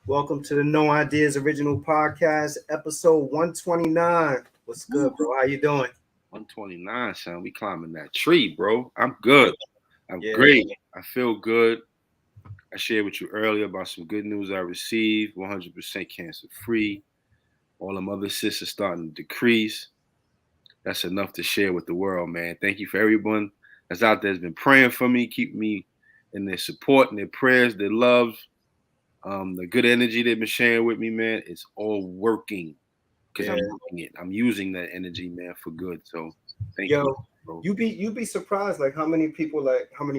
Welcome to the No Ideas Original Podcast, episode 129. What's good, bro? How you doing? 129, son. We climbing that tree, bro. I'm good. I'm Yeah, great. I feel good. I shared with you earlier about some good news I received. 100% cancer free. All them other cysts are starting to decrease. That's enough to share with the world, man. Thank you for everyone that's out there that's been praying for me, keeping me in their support and their prayers, their love, the good energy they've been sharing with me, man. It's all working because yeah. I'm using it. I'm using that energy, man, for good. So thank you, Yo, bro. you be surprised like how many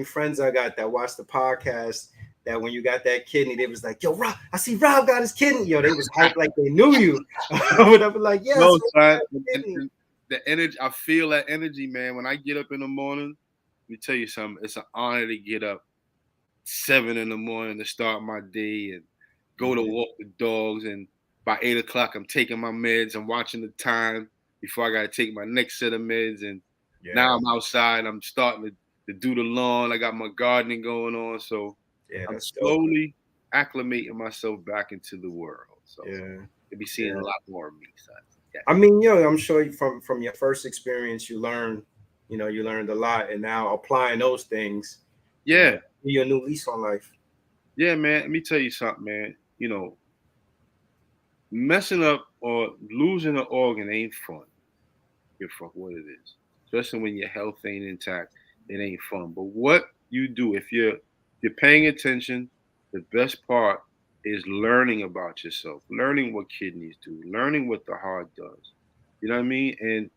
friends I got that watch the podcast that when you got that kidney, they was like, yo, Rob, I see Rob got his kidney. Yo, they was hyped like they knew you. But I was like, yeah, I No, saw you son. got a kidney. And the energy, I feel that energy, man. When I get up in the morning, let me tell you something. It's an honor to get up 7 in the morning to start my day and go to Mhm. walk the dogs. And by 8 o'clock, I'm taking my meds. I'm watching the time before I got to take my next set of meds. And now Yeah, I'm outside. I'm starting to do the lawn. I got my gardening going on. So yeah, I'm that's dope. slowly acclimating myself back into the world. So Yeah, you'll be seeing a yeah. lot more of me, son. Yeah. I mean, yo, I'm sure from your first experience, you learned a lot, and now applying those things, Yeah. your new lease on life. Yeah, man. Let me tell you something, man. Messing up or losing an organ ain't fun. Give a fuck what it is. Especially when your health ain't intact, it ain't fun. But what you do, if you're paying attention, the best part is learning about yourself, learning what kidneys do, learning what the heart does. You know what I mean? And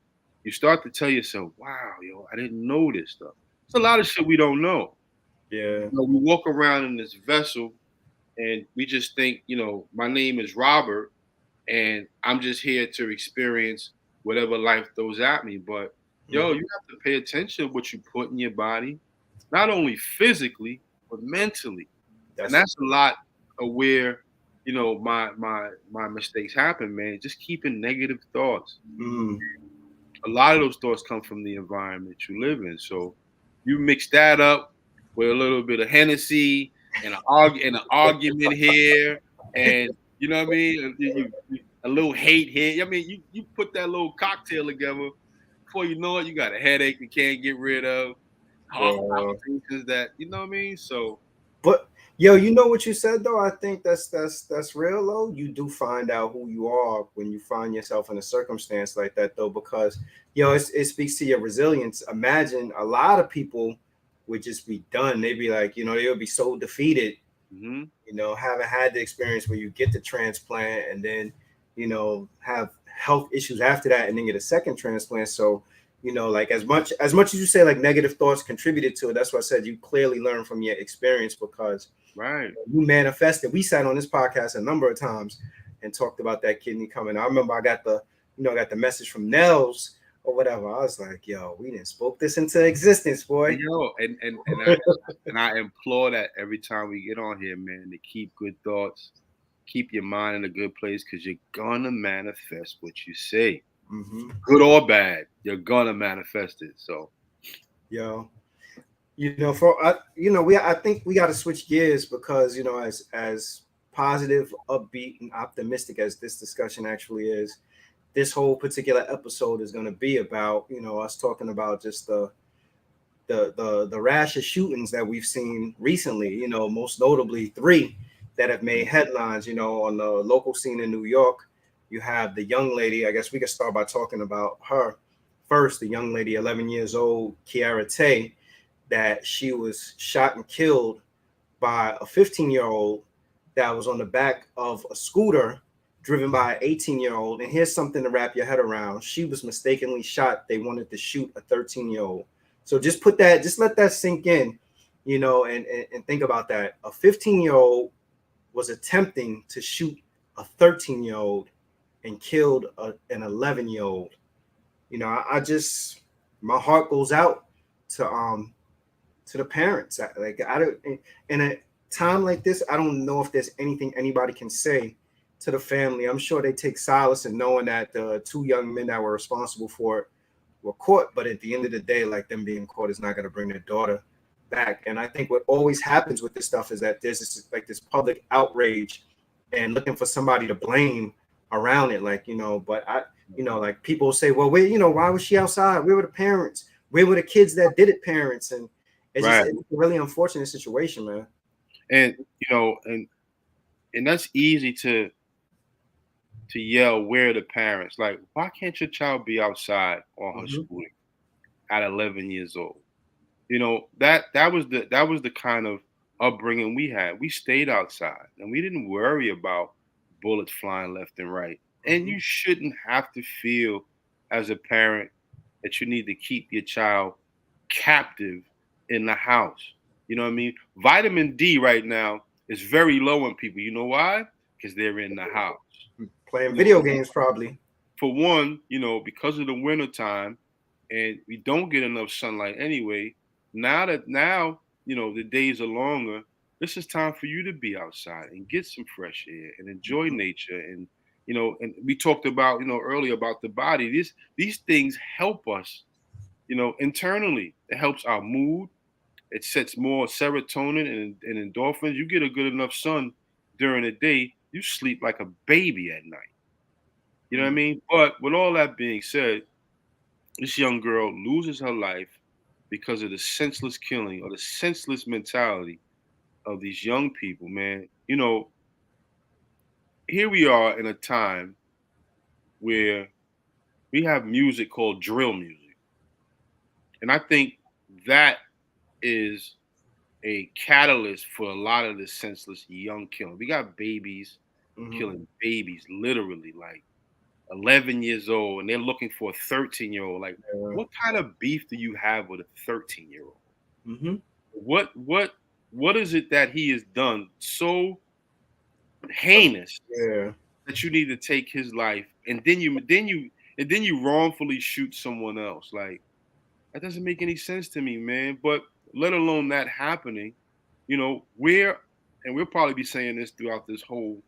you start to tell yourself, wow, yo, I didn't know this stuff. It's a lot of shit we don't know. Yeah, We walk around in this vessel and we just think, my name is Robert and I'm just here to experience whatever life throws at me. But yo, you hmm, have to pay attention to what you put in your body, not only physically but mentally, and that's that's a lot of where my mistakes happen, man. Just keeping negative thoughts. mm, A lot of those thoughts come from the environment you live in. So you mix that up with a little bit of Hennessy and an argument here, and you know what I mean. A little hate here. I mean, you put that little cocktail together. Before you know it, you got a headache you can't get rid of, heart yeah. palpitations that you know what I mean. So But yo, you know what you said though? I think that's real though. You do find out who you are when you find yourself in a circumstance like that though, because it speaks to your resilience. Imagine a lot of people would just be done. They'd be like, they would be so defeated, hmm haven't had the experience where you get the transplant and then, have health issues after that and then get a second transplant. So, like as much as you say like negative thoughts contributed to it, that's why I said you clearly learn from your experience because right. you manifested. We sat on this podcast a number of times and talked about that kidney coming. I remember I got the message from Nels or whatever. I was like, yo, we didn't spoke this into existence, boy. Yo, and I implore that every time we get on here, man, to keep good thoughts, keep your mind in a good place, because you're gonna manifest what you say, Hmm. good or bad. You're gonna manifest it. So Yo, I think we got to switch gears because as positive, upbeat, and optimistic as this discussion actually is, this whole particular episode is going to be about us talking about just the rash of shootings that we've seen recently. Most notably three that have made headlines. On the local scene in New York, you have the young lady. I guess we could start by talking about her first. The young lady, 11 years old, Kyahara Tay, that she was shot and killed by a 15-year-old that was on the back of a scooter driven by an 18-year-old. And here's something to wrap your head around. She was mistakenly shot. They wanted to shoot a 13-year-old. So just let that sink in, and think about that. A 15-year-old was attempting to shoot a 13-year-old and killed an 11-year-old. I just, my heart goes out to the parents. Like I don't in a time like this, I don't know if there's anything anybody can say to the family. I'm sure they take solace in knowing that the two young men that were responsible for it were caught. But at the end of the day, like them being caught is not going to bring their daughter back. And I think what always happens with this stuff is that there's this public outrage and looking for somebody to blame around it. Like, but like people say, well, wait, why was she outside? Where were the parents? Where were the kids that did it parents? And Right. it's a really unfortunate situation, man. And and that's easy to yell, where are the parents? Like, why can't your child be outside on her Hmm. schooling at 11 years old? That was the kind of upbringing we had. We stayed outside and we didn't worry about bullets flying left and right. And Hmm. you shouldn't have to feel as a parent that you need to keep your child captive in the house. You know what I mean? Vitamin D right now is very low in people. You know why? Because they're in the house. Playing You know, video games, probably. for one, because of the winter time and we don't get enough sunlight anyway, now, the days are longer. This is time for you to be outside and get some fresh air and enjoy Mhm. nature. And we talked about, earlier about the body. These things help us, internally. It helps our mood. It sets more serotonin and endorphins. You get a good enough sun during the day, you sleep like a baby at night. You know what I Mhm. mean? But with all that being said, this young girl loses her life because of the senseless killing or the senseless mentality of these young people, man. Here we are in a time where we have music called drill music. And I think that is a catalyst for a lot of the senseless young killing. We got babies Mhm. killing babies, literally, like 11 years old, and they're looking for a 13-year-old. Like, Yeah. what kind of beef do you have with a 13-year-old? Mhm. What is it that he has done so heinous Yeah. that you need to take his life, and then you wrongfully shoot someone else? Like, that doesn't make any sense to me, man. But let alone that happening, where, and we'll probably be saying this throughout this whole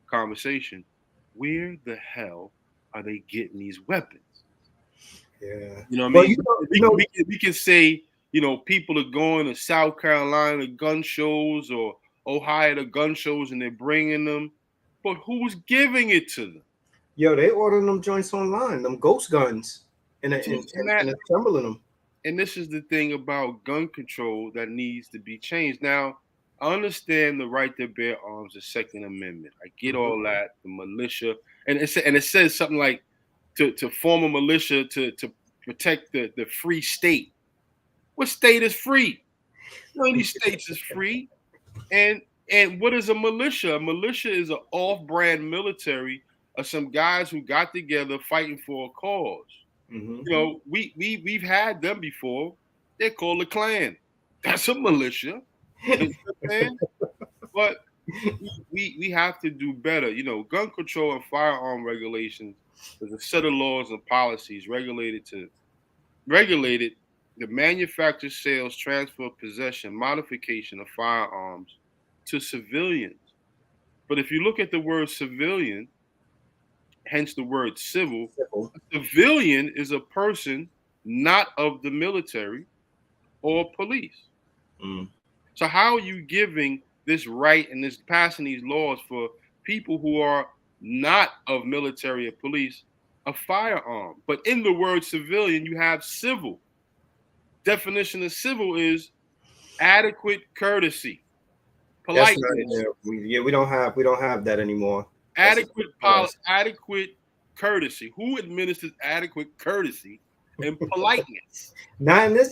conversation, where the hell are they getting these weapons? Yeah. You know what I Well, mean? We can say, people are going to South Carolina to gun shows or Ohio to gun shows and they're bringing them, but who's giving it to them? they ordering them joints online, them ghost guns, and See, and that, assembling them. and this is the thing about gun control that needs to be changed. Now, I understand the right to bear arms, the Second Amendment. I get Mhm. all that, the militia, and it says something like to form a militia to protect the free state. What state is free? None of these states is free. And and what is a militia? A militia is an off-brand military of some guys who got together fighting for a cause. Mhm. We've had them before. They're called a clan. That's a militia. You know what I'm saying? But we have to do better. Gun control and firearm regulations is a set of laws and policies regulated the manufacture, sales, transfer, possession, modification of firearms to civilians. But if you look at the word civilian, hence the word civil, Simple. a civilian is a person not of the military or police. Mm. So how are you giving this right and this passing these laws for people who are not of military or police a firearm? But in the word civilian, you have civil. Definition of civil is adequate courtesy, That's not in politeness, there. We don't have that anymore. That's just past. adequate courtesy. Who administers adequate courtesy and politeness? Not in this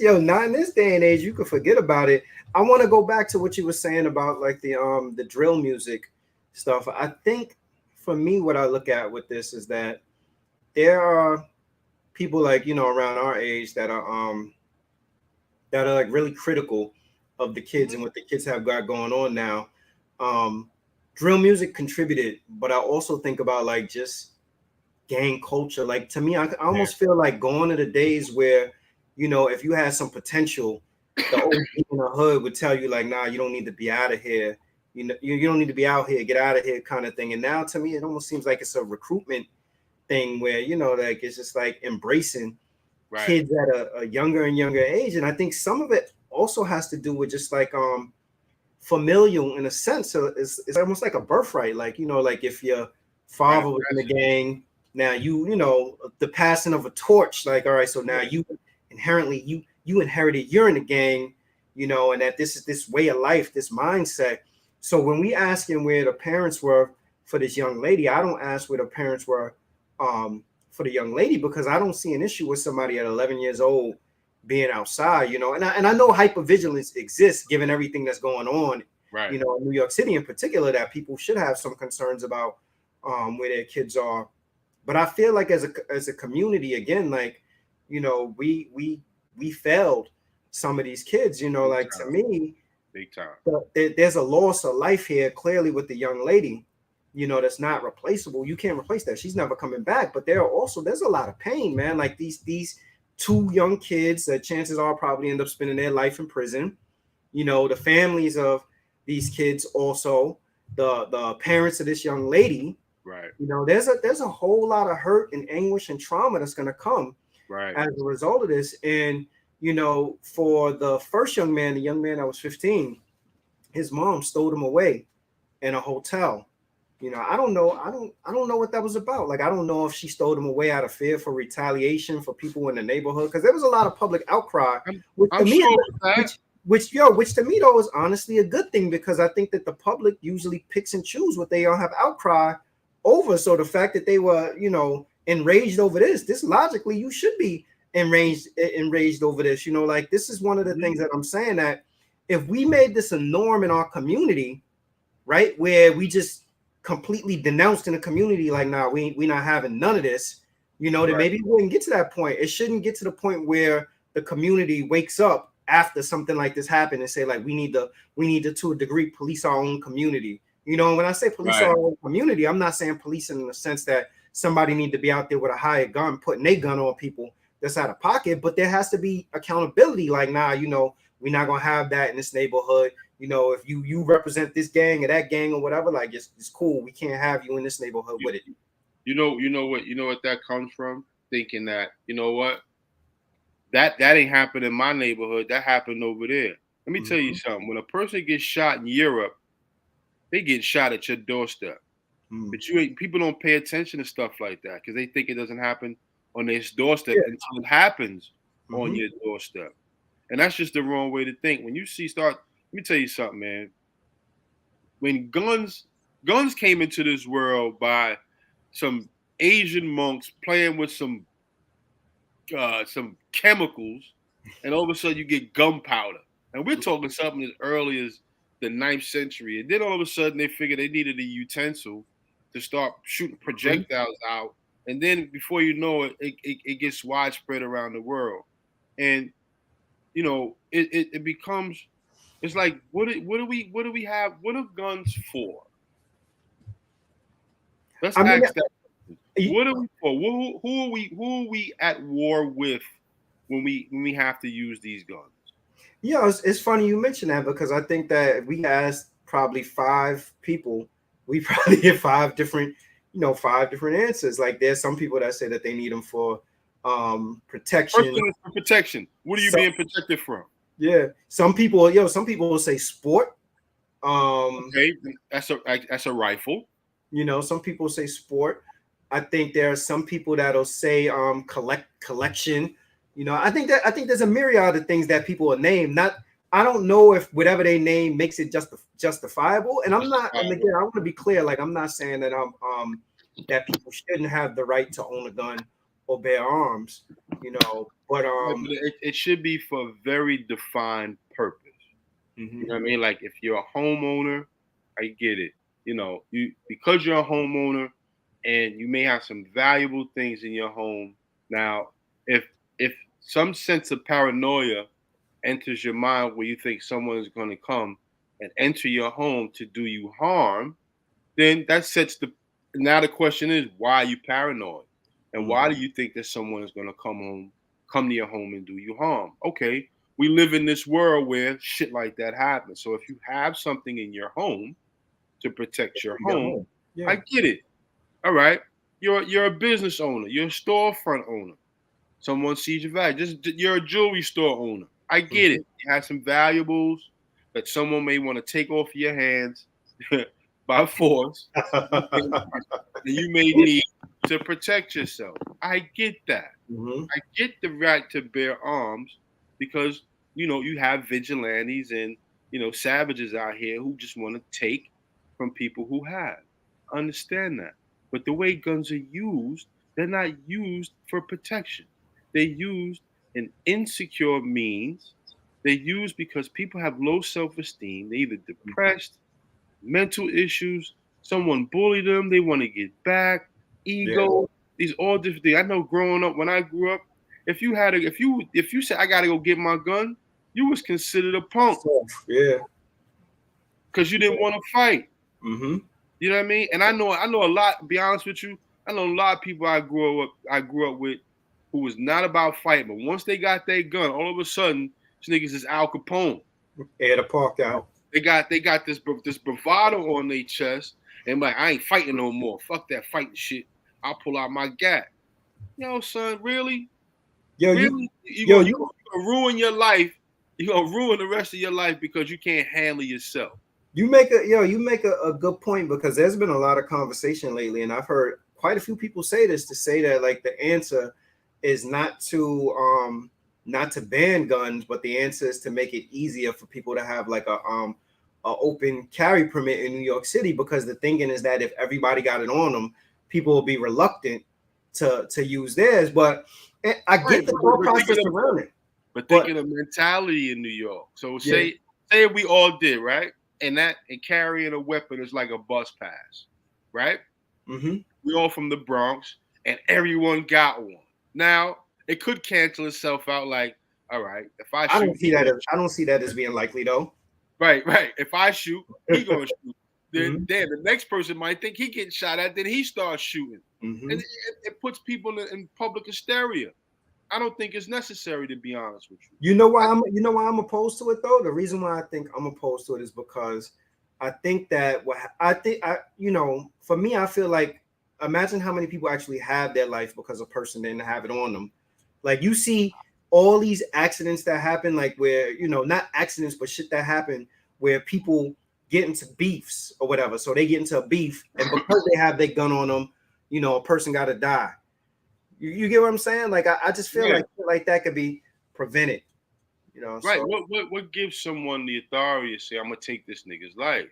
day and age. You could forget about it. I want to go back to what you were saying about like the drill music stuff. I think for me, what I look at with this is that there are people like around our age that are like really critical of the kids Mhm. and what the kids have got going on now. Um, Drill music contributed, but I also think about like just gang culture. Like to me, I Yeah. almost feel like going to the days where, if you had some potential, the old in the hood would tell you like, nah, you don't need to be out of here. You don't need to be out here, get out of here, kind of thing. And now to me, it almost seems like it's a recruitment thing where like it's just like embracing Right. kids at a younger and younger age. And I think some of it also has to do with just like familial in a sense. So it's almost like a birthright. Like, you know, like if your Right. father was in the gang, now you know, the passing of a torch, like, all right, so now you inherently you inherited, you're in the gang, you know, and that this is this way of life, this mindset. So when we asking where the parents were for this young lady, I don't ask where the parents were for the young lady, because I don't see an issue with somebody at 11 years old being outside, you know, and I know hypervigilance exists given everything that's going on, Right. you know, in New York City in particular, that people should have some concerns about where their kids are. But I feel like as a community, again, like, you know, we failed some of these kids, you know, Big like to time. me, Big time. there's a loss of life here clearly with the young lady, you know, that's not replaceable. You can't replace that. She's never coming back. But there's a lot of pain, man. Like these two young kids that chances are probably end up spending their life in prison. You know, the families of these kids, also the parents of this young lady. Right. You know, there's a whole lot of hurt and anguish and trauma that's going to come Right. as a result of this. And you know, for the first young man, the young man that was 15, his mom stowed him away in a hotel. You know, I don't know what that was about. Like, I don't know if she stowed him away out of fear for retaliation for people in the neighborhood, because there was a lot of public outcry, which to I'm me, sure of that. which to me though is honestly a good thing, because I think that the public usually picks and choose what they all have outcry over. So the fact that they were, you know, enraged over this logically you should be enraged over this. You know, like this is one of the things that I'm saying, that if we made this a norm in our community, right, where we just completely denounced in the community, like, nah, we not having none of this, you know, then Right. maybe we wouldn't get to that point. It shouldn't get to the point where the community wakes up after something like this happened and say, like, we need to a degree police our own community. You know, when I say police Right. our own community, I'm not saying policing in the sense that somebody need to be out there with a hired gun putting a gun on people that's out of pocket, but there has to be accountability. Like, nah, you know, we're not gonna have that in this neighborhood. You know, if you represent this gang or that gang or whatever, like it's cool. We can't have you in this neighborhood with it. You know what that comes from? Thinking that, you know what? That ain't happened in my neighborhood. That happened over there. Let me tell you Mm-hmm. something. When a person gets shot in Europe, they get shot at your doorstep. Mm. But people don't pay attention to stuff like that because they think it doesn't happen on their doorstep Yeah. until it happens on Mm-hmm. your doorstep. And that's just the wrong way to think. When you let me tell you something, man. When guns came into this world by some Asian monks playing with some chemicals, and all of a sudden you get gunpowder. And we're talking something as early as the 9th century. And then all of a sudden they figured they needed a utensil to start shooting Mm-hmm. projectiles out. And then before you know it, it gets widespread around the world. And you know, it becomes, it's like what do we have? What are guns for? Let's I mean, ask that. What are we for? Who are we at war with when we have to use these guns? yeah, it's funny you mention that, because I think that if we asked probably five people, we probably get five different answers. Like, there's some people that say that they need them for First protection. thing is for protection. What are you So being protected from? yeah, some people will say sport. Um, Okay, that's a rifle. you know, some people say sport. I think there are some people that'll say collection. You know, I think there's a myriad of things that people will name. Not, I don't know if whatever they name makes it justifiable. And I'm not, and Justifiable. again, I want to be clear, like, I'm not saying that that people shouldn't have the right to own a gun or bear arms, you know, but Right, but it should be for a very defined purpose. You mhm. know what I mean? Like if you're a homeowner, I get it. You know, you because you're a homeowner and you may have some valuable things in your home. Now, if some sense of paranoia enters your mind where you think someone is going to come and enter your home to do you harm, then that sets the now the question is why are you paranoid? And why do Mhm. you think that someone is going to come to your home and do you harm? Okay, we live in this world where shit like that happens. So if you have something in your home to protect your You got home, home. I Yeah. get it. All right. You're a business owner, you're a storefront owner. Someone sees your value. Just you're a jewelry store owner. I get Mhm. it. You have some valuables. that someone may want to take off your hands by force, and you may need to protect yourself. I get that. Hmm. I get the right to bear arms because you have vigilantes and savages out here who just want to take from people who have. I understand that. But the way guns are used, they're not used for protection. They're used in insecure means. They're used because people have low self-esteem. They're either depressed, mental issues, someone bullied them, they want to get back, Yeah. ego, these all different things. I know growing up, when I grew up, if you said I gotta go get my gun, you was considered a punk So, yeah. because you didn't want to fight. Hmm. You know what I mean? And I know a lot, to be honest with you, I know a lot of people I grew up with who was not about fighting, but once they got their gun, all of a sudden, these niggas is Al Capone. Air the park out. They got this bravado on their chest, and like, I ain't fighting no more. Fuck that fighting shit. I'll pull out my gat. Yo, son, really? Yo, Really? You yo, gonna, you you, gonna ruin your life? You gonna ruin the rest of your life because you can't handle yourself? you make a good point, because there's been a lot of conversation lately, and I've heard quite a few people say this, to say that like the answer is not to ban guns, but the answer is to make it easier for people to have like a open carry permit in New York City, because the thinking is that if everybody got it on them, people will be reluctant to use theirs. But I Right, get the thought but process around it. but But thinking of mentality in New York. So yeah. say we all did, right? And carrying a weapon is like a bus pass, right? Hmm. We all from the Bronx, and everyone got one. Now it could cancel itself out. Like, all right, if I shoot, he gonna I don't see that as being likely though. right, right. If I shoot, he gonna shoot. Then, Hmm. then the next person might think he getting shot at. Then he starts shooting, and Hmm. it puts people in public hysteria. I don't think it's necessary, to be honest with you. You know why I'm opposed to it though. The reason why I think I'm opposed to it is because I think that what I think I you know for me, I feel like, imagine how many people actually have their life because a person didn't have it on them. Like, you see all these accidents that happen, like where, not accidents but shit that happen where people get into beefs or whatever. So they get into a beef, and because they have their gun on them, a person got to die. You get what I'm saying? Like, I just feel Yeah, like that could be prevented. right. So What gives someone the authority to say, "I'm gonna take this nigga's life"?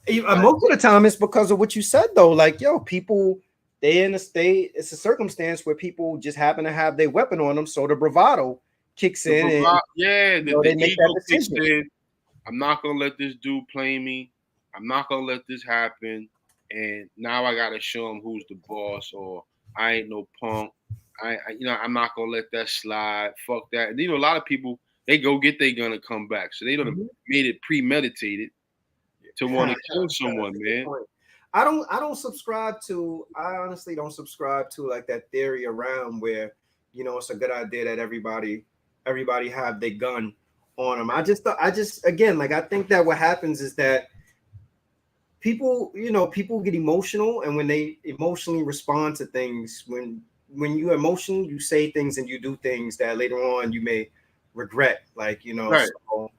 Right. most of the time it's because of what you said though. Like, yo, people, they in a state, it's a circumstance where people just happen to have their weapon on them, so the bravado kicks in, and Yeah, they the make that ego kicks decision. in. I'm not gonna let this dude play me. I'm not gonna let this happen. And now I gotta show him who's the boss, or I ain't no punk. I'm not gonna let that slide. Fuck that. And a lot of people, they go get their gun and come back, so they don't have Mhm. made it premeditated to want to kill someone, That's a good man. point. I don't subscribe to, I honestly don't subscribe to like that theory around where, it's a good idea that everybody have their gun on them. I just again, like, I think that what happens is that people get emotional, and when they emotionally respond to things, when you're emotional, you say things and you do things that later on you may regret, like, Right. so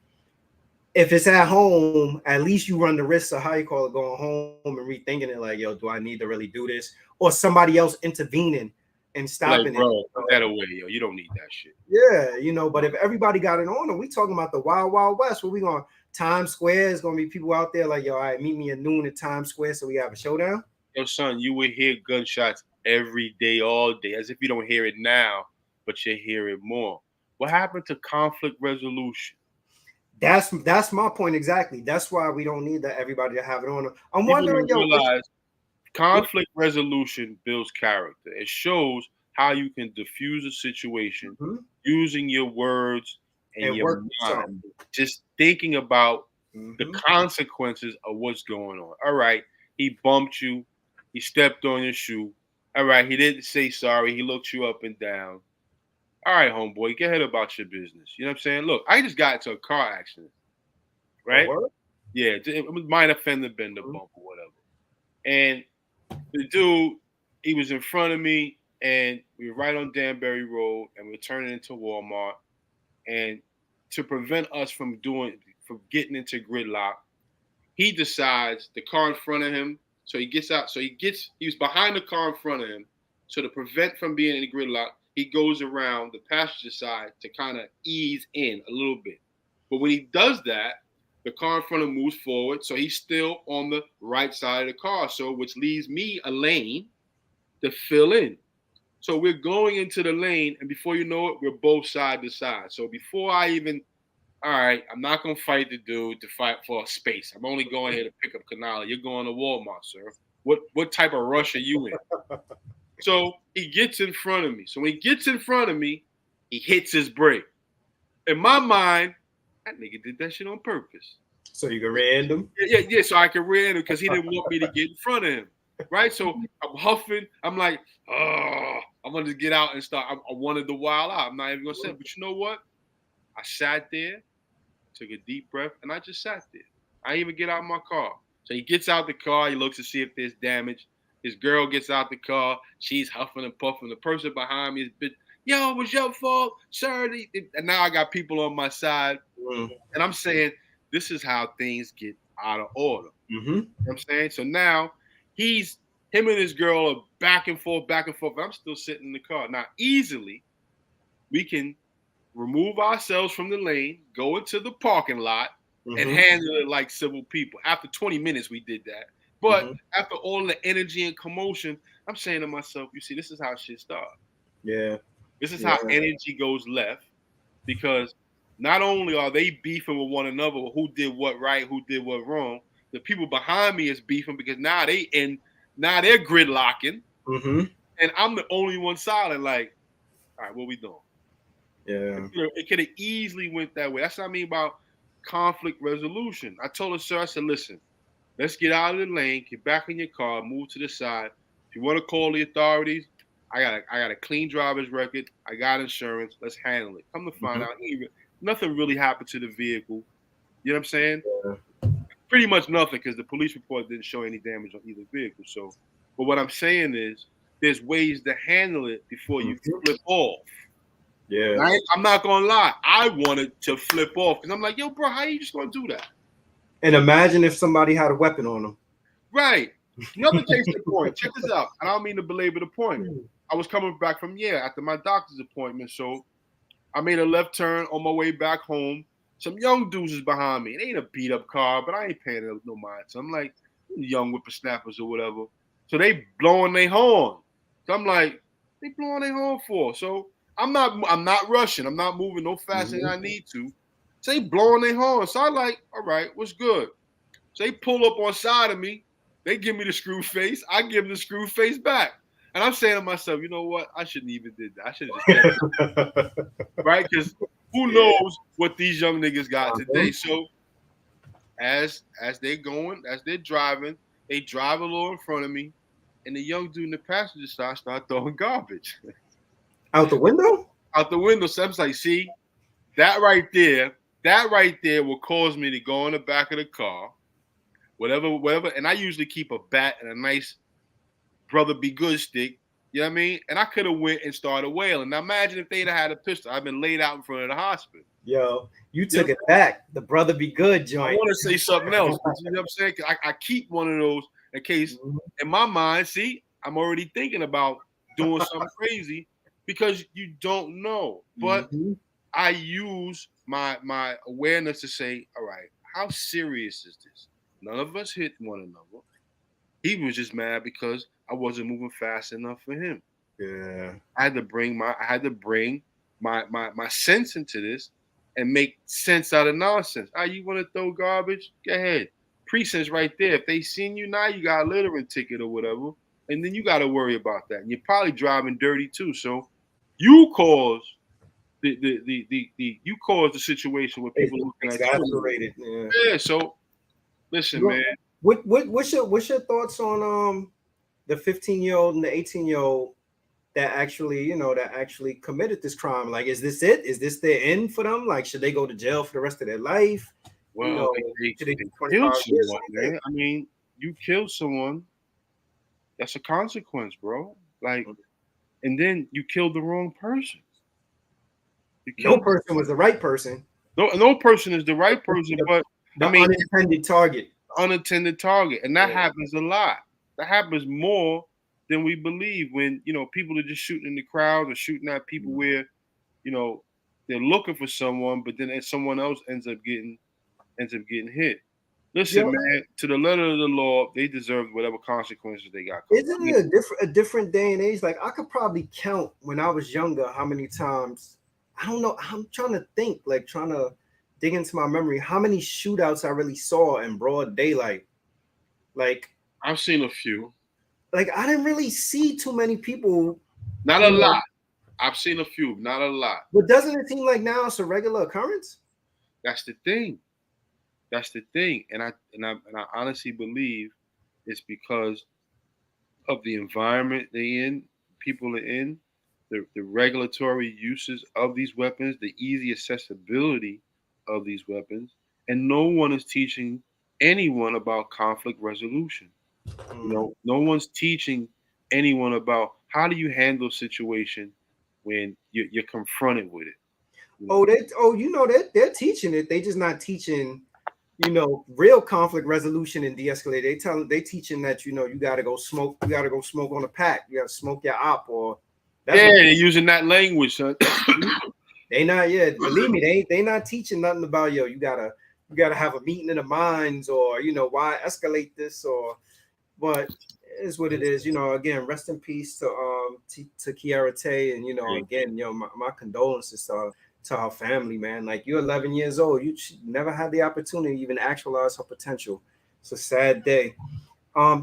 if it's at home, at least you run the risk of, how you call it, going home and rethinking it, like, yo, do I need to really do this, or somebody else intervening and Like, stopping it. bro, put that away, yo. You don't need that shit. Yeah, but if everybody got it on, and we talking about the wild, wild west, where we going, Times Square is going to be people out there like, yo, all right, meet me at noon at Times Square so we have a showdown. Yo, son, you will hear gunshots every day, all day, as if you don't hear it now, but you hear it more. What happened to conflict resolution? That's my point exactly. That's why we don't need that everybody to have it on. I'm People wondering, don't yo, realize conflict resolution builds character. It shows how you can diffuse a situation Mhm. using your words and And your work mind, something. just thinking about the Hmm. consequences of what's going on. All right, he bumped you, he stepped on your shoe. All right, he didn't say sorry, he looked you up and down. All right, homeboy, get ahead about your business. You know what I'm saying? Look, I just got into a car accident, A right? word. Yeah, it was minor fender bender Mhm. bump or whatever. And the dude, he was in front of me, and we were right on Danbury Road, and we are turning into Walmart. And to prevent us from for getting into gridlock. He decides the car in front of him. So he gets out. He was behind the car in front of him. So to prevent from being in the gridlock, he goes around the passenger side to kind of ease in a little bit. But when he does that, the car in front of him moves forward. So he's still on the right side of the car. So which leaves me a lane to fill in. So we're going into the lane, and before you know it, we're both side to side. So before I even, all right, I'm not gonna fight the dude to fight for a space. I'm only going here to pick up Canali. You're going to Walmart, sir. What type of rush are you in? So he gets in front of me. So when he gets in front of me, he hits his brake. In my mind, that nigga did that shit on purpose. So you can rear-end him? Yeah. So I could rear him because he didn't want me to get in front of him. Right? So I'm huffing. I'm like, oh, I'm gonna just get out and start. I wanted to wild out. I'm not even gonna say it. But you know what? I sat there, took a deep breath, and I just sat there. I didn't even get out of my car. So he gets out the car. He looks to see if there's damage. His girl gets out the car. She's huffing and puffing. The person behind me is, yo, it was your fault, sir. And now I got people on my side. And I'm saying, this is how things get out of order. Mm-hmm. You know what I'm saying? So now him and his girl are back and forth. I'm still sitting in the car. Now, easily, we can remove ourselves from the lane, go into the parking lot, and handle it like civil people. After 20 minutes, we did that. But after all the energy and commotion, I'm saying to myself, you see, this is how shit starts. Yeah. This is how energy goes left, because not only are they beefing with one another, who did what right, who did what wrong, the people behind me is beefing because now they're gridlocking, and I'm the only one silent. Like, all right, what we doing? Yeah. It could have easily went that way. That's what I mean about conflict resolution. I told her, sir, I said, listen, let's get out of the lane, get back in your car, move to the side. If you want to call the authorities, I got a clean driver's record. I got insurance. Let's handle it. Come to find out, nothing really happened to the vehicle. You know what I'm saying? Yeah. Pretty much nothing, because the police report didn't show any damage on either vehicle. So, but what I'm saying is, there's ways to handle it before you flip off. Yeah. I'm not gonna lie. I wanted to flip off because I'm like, yo, bro, how you just gonna do that? And imagine if somebody had a weapon on them. Right. Another case in point. Check this out. I don't mean to belabor the point. I was coming back from after my doctor's appointment, so I made a left turn on my way back home. Some young dudes is behind me. It ain't a beat up car, but I ain't paying no mind. So I'm like, young whippersnappers or whatever. So they blowing their horn. So I'm like, they blowing their horn for? So I'm not rushing. I'm not moving no faster than I need to. So they blowing their horn. So I like, all right, what's good? So they pull up on side of me. They give me the screw face. I give them the screw face back. And I'm saying to myself, you know what? I shouldn't even did that. I should have just kept it. Right? Because who knows what these young niggas got today. So as they're going, as they're driving, they drive a little in front of me, and the young dude in the passenger side start throwing garbage. Out the window? Out the window. So I'm like, see, that right there will cause me to go in the back of the car. Whatever, and I usually keep a bat and a nice brother be good stick, you know what I mean? And I could have went and started wailing. Now imagine if they'd have had a pistol. I've been laid out in front of the hospital. Yo, you took it back. The brother be good joint. I want to say something else, but you know what I'm saying? I keep one of those in case, in my mind, see, I'm already thinking about doing something crazy because you don't know. But I use my awareness to say, all right, how serious is this? None of us hit one another. He was just mad because I wasn't moving fast enough for him. Yeah. I had to bring my sense into this and make sense out of nonsense. You want to throw garbage? Go ahead. Precinct's right there. If they seen you now, you got a littering ticket or whatever. And then you got to worry about that. And you're probably driving dirty too. So you cause you caused the situation where people looking at you. Yeah. So listen, man. What's your thoughts on the 15-year-old and the 18-year-old that actually committed this crime? Like, is this it? Is this their end for them? Like, should they go to jail for the rest of their life? Well, they killed someone, man. I mean, you killed someone. That's a consequence, bro. Like, and then you killed the wrong person. No person was the right person. No person is the right person, but The I mean, unintended target. unattended target, and that Yeah. happens a lot. That happens more than we believe when people are just shooting in the crowd or shooting at people where you know they're looking for someone, but then someone else ends up getting hit. Listen, Yo, man, to the letter of the law, they deserve whatever consequences they got coming. isn't it a different day and age? Like I could probably count when I was younger how many times. I don't know. I'm trying to think, like trying to dig into my memory, how many shootouts I really saw in broad daylight. Like, I've seen a few, I didn't really see too many people, not a you know. lot. I've seen a few, not a lot. But doesn't it seem like now it's a regular occurrence? That's the thing. That's the thing, and I honestly believe it's because of the environment people are in, the regulatory uses of these weapons, the easy accessibility of these weapons, and no one is teaching anyone about conflict resolution. Mm. No one's teaching anyone about how do you handle a situation when you're confronted with it. You know, They're teaching it. They just not teaching, real conflict resolution and de-escalate. They teaching that you gotta go smoke. You gotta go smoke on a pack. You gotta smoke your op, or that's yeah, what they're using that language, son. they not. Yeah, believe me, they not teaching nothing about you gotta have a meeting in the minds, or why escalate this, or but it is what it is. Again, rest in peace to Kyahara Tay, and again, my condolences to her family, man. Like, you're 11 years old, you never had the opportunity to even actualize her potential. It's a sad day.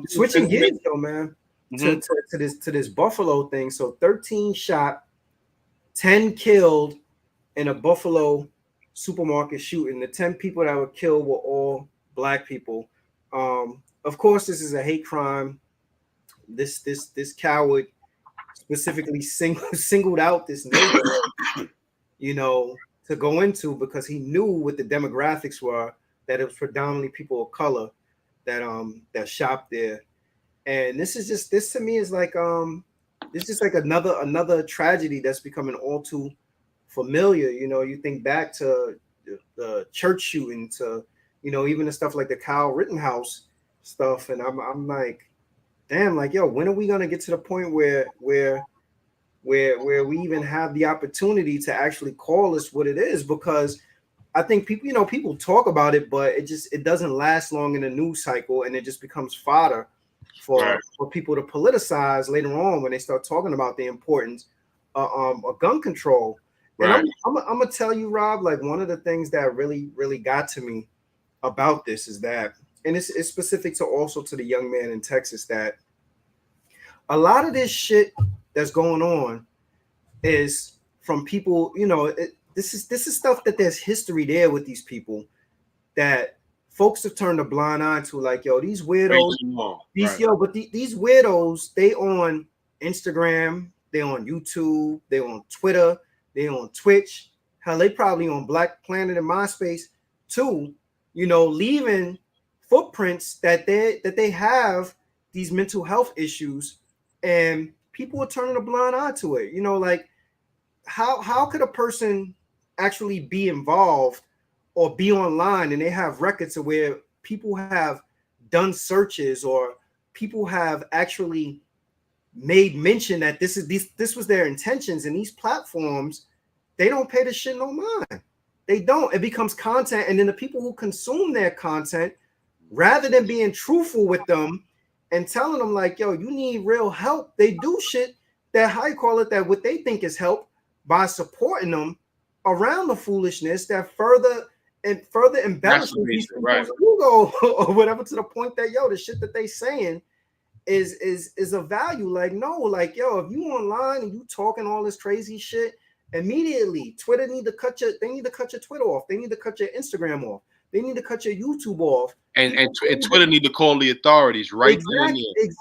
Switching gears though, man, to, Mhm. to, to this Buffalo thing. So 13 shot, 10 killed in a Buffalo supermarket shooting. The 10 people that were killed were all black people. Of course, this is a hate crime. This coward specifically singled out this neighborhood, you know, to go into, because he knew what the demographics were, that it was predominantly people of color that shopped there. And this to me is like this is like another tragedy that's becoming all too familiar. You think back to the church shooting, to even the stuff like the Kyle Rittenhouse stuff, and I'm like, damn, like, yo, when are we gonna get to the point where we even have the opportunity to actually call this what it is? Because I think people talk about it, but it doesn't last long in the news cycle, and it just becomes fodder Right. for people to politicize later on when they start talking about the importance of gun control. And Right. I'm gonna tell you, Rob, like, one of the things that really got to me about this is that, and it's specific to also to the young man in Texas, that a lot of this shit that's going on is from people. This is stuff that there's history there with these people, that folks have turned a blind eye to. Like, yo, these Way weirdos, too long. these Right. yo, but these weirdos, they on Instagram, they on YouTube, they on Twitter, they on Twitch. Hell, they probably on Black Planet and MySpace too. Leaving footprints that they have these mental health issues, and people are turning a blind eye to it. Like, how could a person actually be involved or be online, and they have records of where people have done searches, or people have actually made mention that this was their intentions, and these platforms, they don't pay the shit no mind. They don't. It becomes content, and then the people who consume their content, rather than being truthful with them and telling them, like, yo, you need real help, they do shit that, how you call it, that what they think is help, by supporting them around the foolishness that further embellishes these Masturbation. Right. people's ego or whatever, to the point that, yo, the shit that they saying is of value. Like, no, like, yo, if you online and you talking all this crazy shit, immediately they need to cut your Twitter off. They need to cut your Instagram off. They need to cut your YouTube off. And Twitter need to call the authorities right then and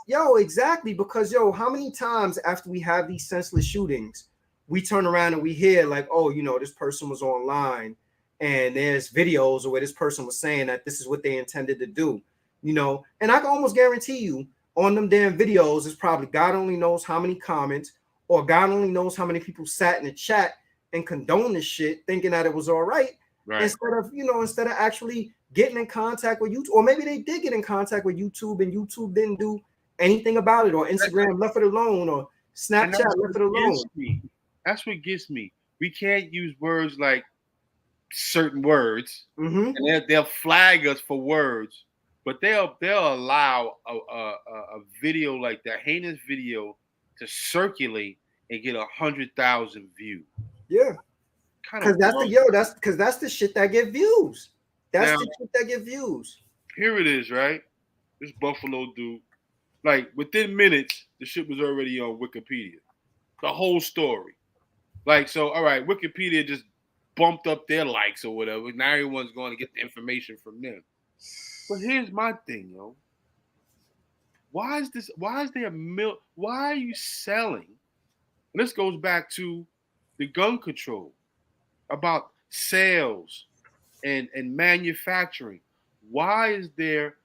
there. Exactly, because, yo, how many times after we have these senseless shootings, we turn around and we hear, like, oh, this person was online, and there's videos where this person was saying that this is what they intended to do. And I can almost guarantee you, on them damn videos, is probably God only knows how many comments, or God only knows how many people sat in the chat and condoned this shit, thinking that it was all right. Right. instead of actually getting in contact with YouTube, or maybe they did get in contact with YouTube and YouTube didn't do anything about it, or Instagram left it alone, or Snapchat left it alone. That's what gets me. We can't use words like certain words, and they'll flag us for words, but they'll allow a video like that heinous video to circulate and get 100,000 views. Yeah, because that's the shit that get views. That's the shit that get views. Here it is, right? This Buffalo dude, like within minutes, the shit was already on Wikipedia. The whole story. Like, so, all right, Wikipedia just bumped up their likes or whatever. Now everyone's going to get the information from them. But here's my thing, yo. Why is there why are you selling? And this goes back to the gun control, about sales and manufacturing. Why is there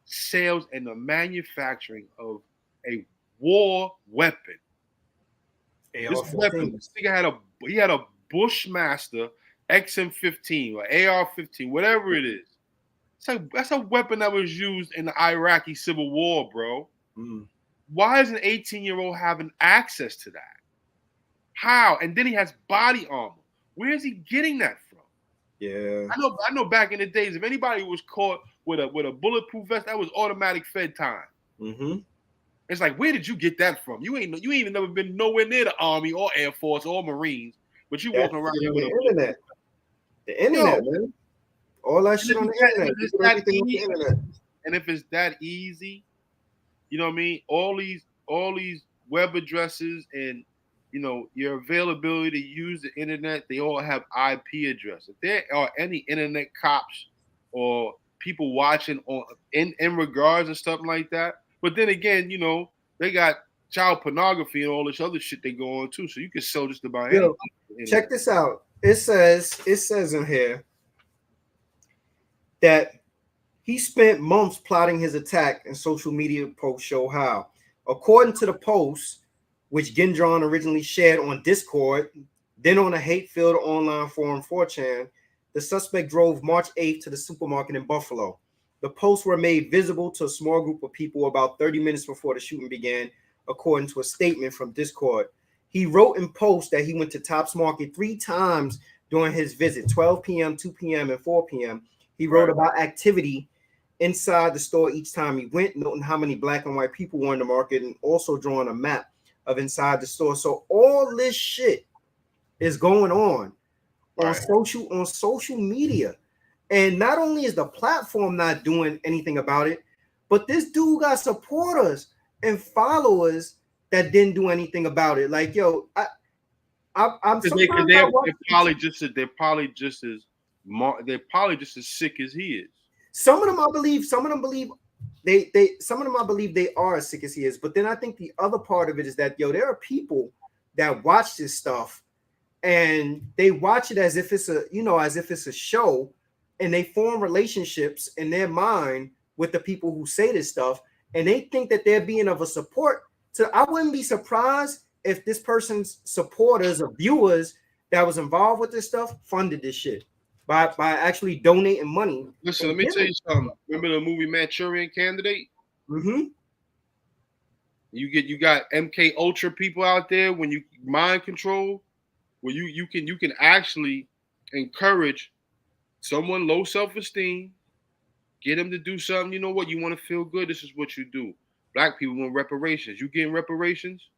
sales and the manufacturing of a war weapon? This weapon, this nigga had a Bushmaster XM15 or AR-15, whatever it is. That's a weapon that was used in the Iraqi Civil War, bro. Why is an 18-year-old having access to that? How? And then he has body armor. Where is he getting that from? Yeah, I know. Back in the days, if anybody was caught with a bulletproof vest, that was automatic Fed time. It's like, where did you get that from? You ain't even never been nowhere near the Army or Air Force or Marines, but you walking around here with the internet. The internet, man. All that shit on the internet. Everything on the internet. And if it's that easy, you know what I mean? All these web addresses and your availability to use the internet, they all have IP address. If there are any internet cops or people watching in regards and stuff like that. But then again, they got child pornography and all this other shit they go on too. So you can sell just about anything. Check this out. It says in here that he spent months plotting his attack, and social media posts show how. According to the post, which Gendron originally shared on Discord, then on a hate-filled online forum 4chan, the suspect drove March 8th to the supermarket in Buffalo. The posts were made visible to a small group of people about 30 minutes before the shooting began, according to a statement from Discord. He wrote in posts that he went to Tops Market 3 times during his visit, 12 p.m., 2 p.m., and 4 p.m. He wrote about activity inside the store each time he went, noting how many black and white people were in the market, and also drawing a map of inside the store. So all this shit is going on social media. And not only is the platform not doing anything about it, but this dude got supporters and followers that didn't do anything about it. Like, yo, I'm they're probably just as sick as he is. Some of them I believe they are as sick as he is. But then I think the other part of it is that, yo, there are people that watch this stuff and they watch it as if it's a show, and they form relationships in their mind with the people who say this stuff, and they think that they're being of a support. So I wouldn't be surprised if this person's supporters or viewers that was involved with this stuff funded this shit by actually donating money. Listen, let me tell you something. Remember the movie Manchurian Candidate? You got MK Ultra people out there when you mind control, where you can actually encourage someone low self-esteem, get them to do something. You know what? You want to feel good. This is what you do. Black people want reparations. You getting reparations?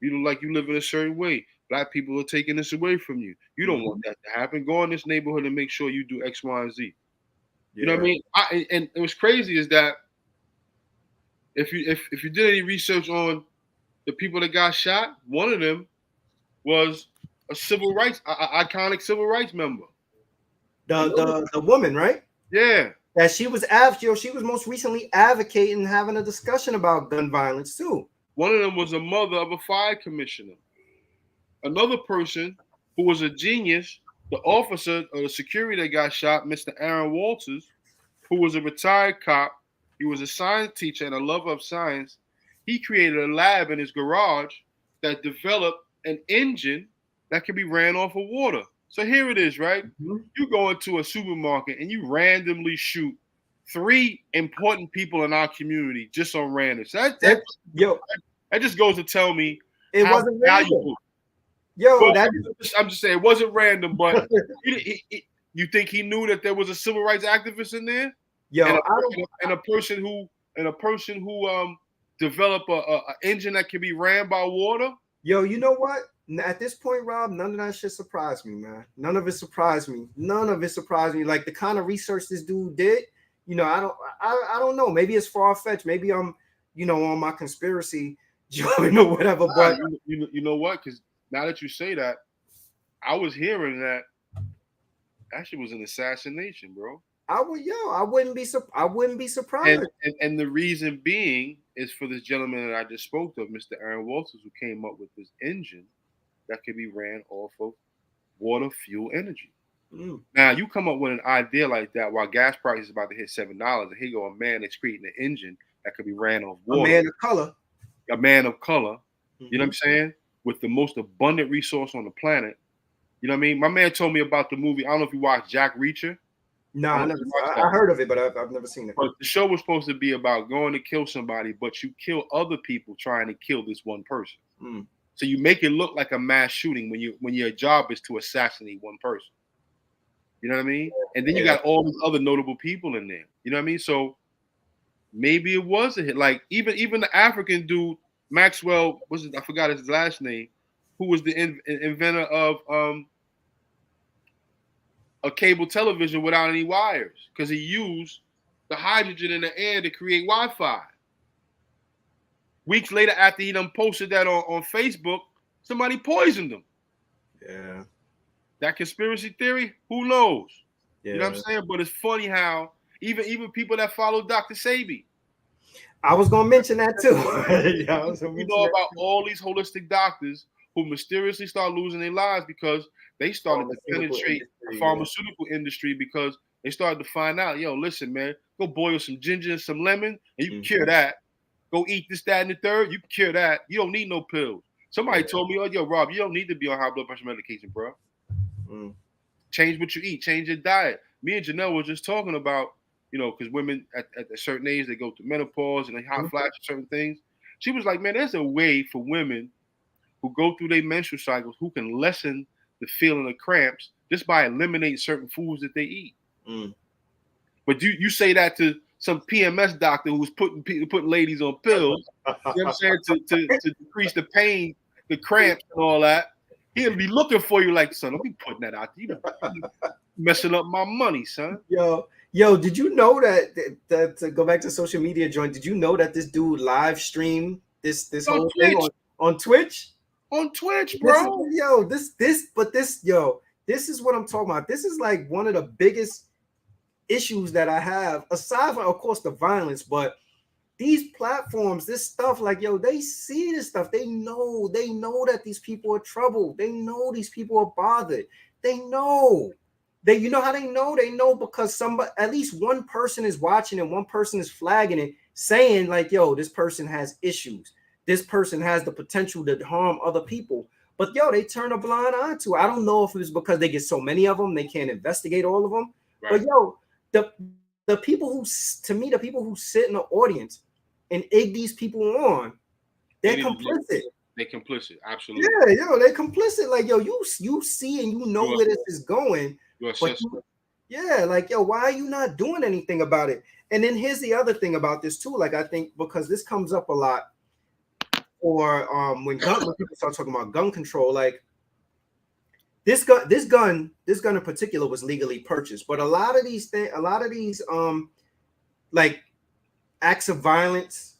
You look like you live in a certain way. Black people are taking this away from you. You don't want that to happen. Go in this neighborhood and make sure you do X, Y, and Z. You know what I mean? And what's crazy is that if you did any research on the people that got shot, one of them was a iconic civil rights member. The woman, right? Yeah. That she was most recently advocating, having a discussion about gun violence too. One of them was a mother of a fire commissioner. Another person who was a genius, the officer or the security that got shot, Mr. Aaron Walters, who was a retired cop. He was a science teacher and a lover of science. He created a lab in his garage that developed an engine that could be ran off of water. So here it is, right? Mm-hmm. You go into a supermarket and you randomly shoot 3 important people in our community just on random. So Yo, that just goes to tell me it how wasn't random. valuable. Yo, Well, that I'm just saying it wasn't random, but you think he knew that there was a civil rights activist in there, yo, and I don't. a person who developed a engine that can be ran by water. Yo, you know what? At this point, Rob, none of that shit surprised me, man. None of it surprised me. None of it surprised me. Like the kind of research this dude did, I don't know. Maybe it's far fetched. Maybe I'm, on my conspiracy joint or whatever. But You know what? Because now that you say that, I was hearing that shit was an assassination, bro. I wouldn't be surprised. And the reason being is for this gentleman that I just spoke of, Mr. Aaron Walters, who came up with this engine that could be ran off of water fuel energy. Mm. Now you come up with an idea like that while gas prices is about to hit $7, and here you go a man that's creating an engine that could be ran off water. A man of color. A man of color. Mm-hmm. You know what I'm saying? With the most abundant resource on the planet. You know what I mean? My man told me about the movie. I don't know if you watched Jack Reacher. No, I heard of it, but I've never seen it. But the show was supposed to be about going to kill somebody, but you kill other people trying to kill this one person. Mm. So you make it look like a mass shooting when your job is to assassinate one person. You know what I mean? And then you got all these other notable people in there. You know what I mean? So maybe it was a hit. Like even the African dude, Maxwell, I forgot his last name, who was the inventor of a cable television without any wires, because he used the hydrogen in the air to create Wi-Fi. Weeks later, after he done posted that on Facebook, somebody poisoned him. Yeah. That conspiracy theory, who knows? Yeah. You know what I'm saying? But it's funny how even people that follow Dr. Sebi. I was gonna mention that too. You know about all these holistic doctors who mysteriously start losing their lives because they started to penetrate the pharmaceutical industry because they started to find out, yo, listen, man, go boil some ginger and some lemon and you can cure that. Go eat this, that, and the third, you can cure that. You don't need no pills. Somebody told me, oh, yo, Rob, you don't need to be on high blood pressure medication, bro. Mm. Change what you eat. Change your diet. Me and Janelle were just talking about, because women at a certain age, they go through menopause and they hot flash certain things. She was like, man, there's a way for women who go through their menstrual cycles who can lessen the feeling of cramps just by eliminating certain foods that they eat. Mm. But you say that to some PMS doctor who's putting ladies on pills, you know what I'm saying, to decrease the pain, the cramps and all that. He'll be looking for you like, son, don't be putting that out there. You messing up my money, son. Yo, did you know that to go back to social media joint, did you know that this dude live streamed this whole thing on Twitch? On Twitch, bro. This is what I'm talking about. This is like one of the biggest issues that I have, aside from, of course, the violence, but these platforms, this stuff, like, they see this stuff. They know that these people are troubled. They know these people are bothered. They know. You know how they know? They know because at least one person is watching and one person is flagging it, saying like, yo, this person has issues. This person has the potential to harm other people. But they turn a blind eye to it. I don't know if it's because they get so many of them, they can't investigate all of them. Right. But the people who sit in the audience and egg these people on, they're complicit. They're complicit, absolutely. Yeah, they're complicit. Like, you see and you know where this is going. Why are you not doing anything about it? And then here's the other thing about this too. Like, I think because this comes up a lot, or when people start talking about gun control, like this gun in particular was legally purchased, but a lot of these like acts of violence,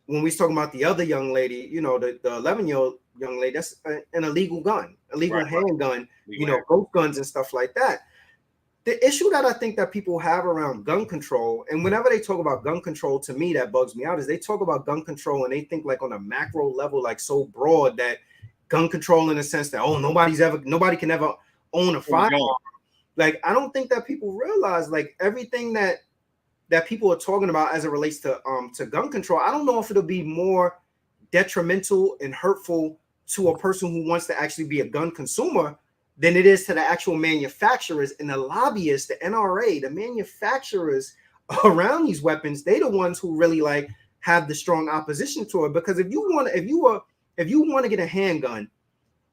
when we talking about the other young lady, the 11-year-old young lady, that's an illegal gun, handgun, ghost guns and stuff like that. The issue that I think that people have around gun control, and whenever they talk about gun control, to me, that bugs me out, is they talk about gun control and they think like on a macro level, like so broad that gun control in the sense that, nobody can ever own a firearm. Like, I don't think that people realize like everything that people are talking about as it relates to gun control. I don't know if it'll be more detrimental and hurtful to a person who wants to actually be a gun consumer than it is to the actual manufacturers and the lobbyists, the NRA, the manufacturers around these weapons. They the ones who really like have the strong opposition to it. Because if you want to get a handgun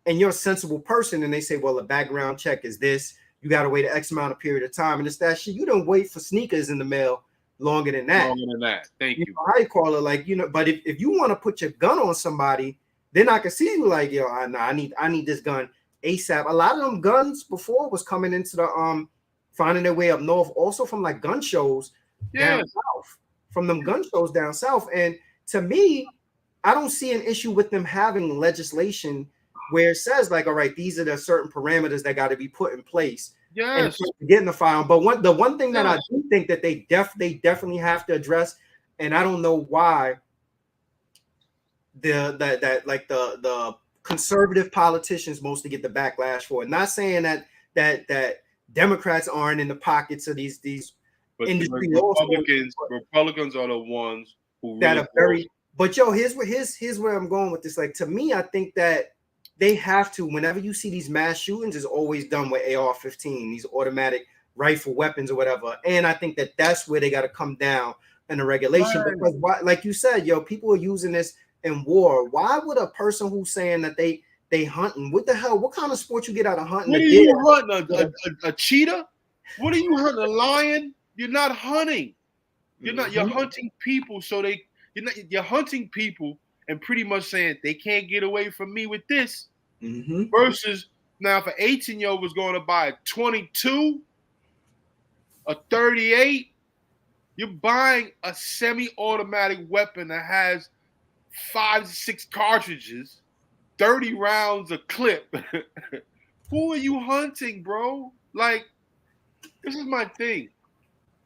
and you're a sensible person and they say, well, a background check is this, you got to wait an X amount of period of time and it's that shit, you don't wait for sneakers in the mail longer than that. Thank you. How you call it, like, but if you want to put your gun on somebody, then I can see you like, yo, I need this gun ASAP. A lot of them guns before was coming into the finding their way up north, also from like gun shows down south, from them gun shows down south. And to me, I don't see an issue with them having legislation where it says like, all right, these are the certain parameters that got to be put in place. Yes, and getting the file. But the one thing that I do think that they definitely have to address, and I don't know why the conservative politicians mostly get the backlash for it. Not saying that Democrats aren't in the pockets of these but industry Republicans are the ones who that are very. But yo, here's where I'm going with this. Like, to me, I think that they have to, whenever you see these mass shootings, is always done with AR-15, these automatic rifle weapons or whatever. And I think that that's where they got to come down in the regulation. Right. Because why, like you said, yo, people are using this in war. Why would a person who's saying that they hunting, what the hell? What kind of sport you get out of hunting? What are you hunting? A cheetah? What are you hunting? A lion? You're not hunting. You're not. You're hunting people. So you're hunting people and pretty much saying they can't get away from me with this. Versus now, if an 18-year-old was going to buy a 22, a 38, you're buying a semi-automatic weapon that has 5 to 6 cartridges, 30 rounds a clip. Who are you hunting, bro? Like, this is my thing.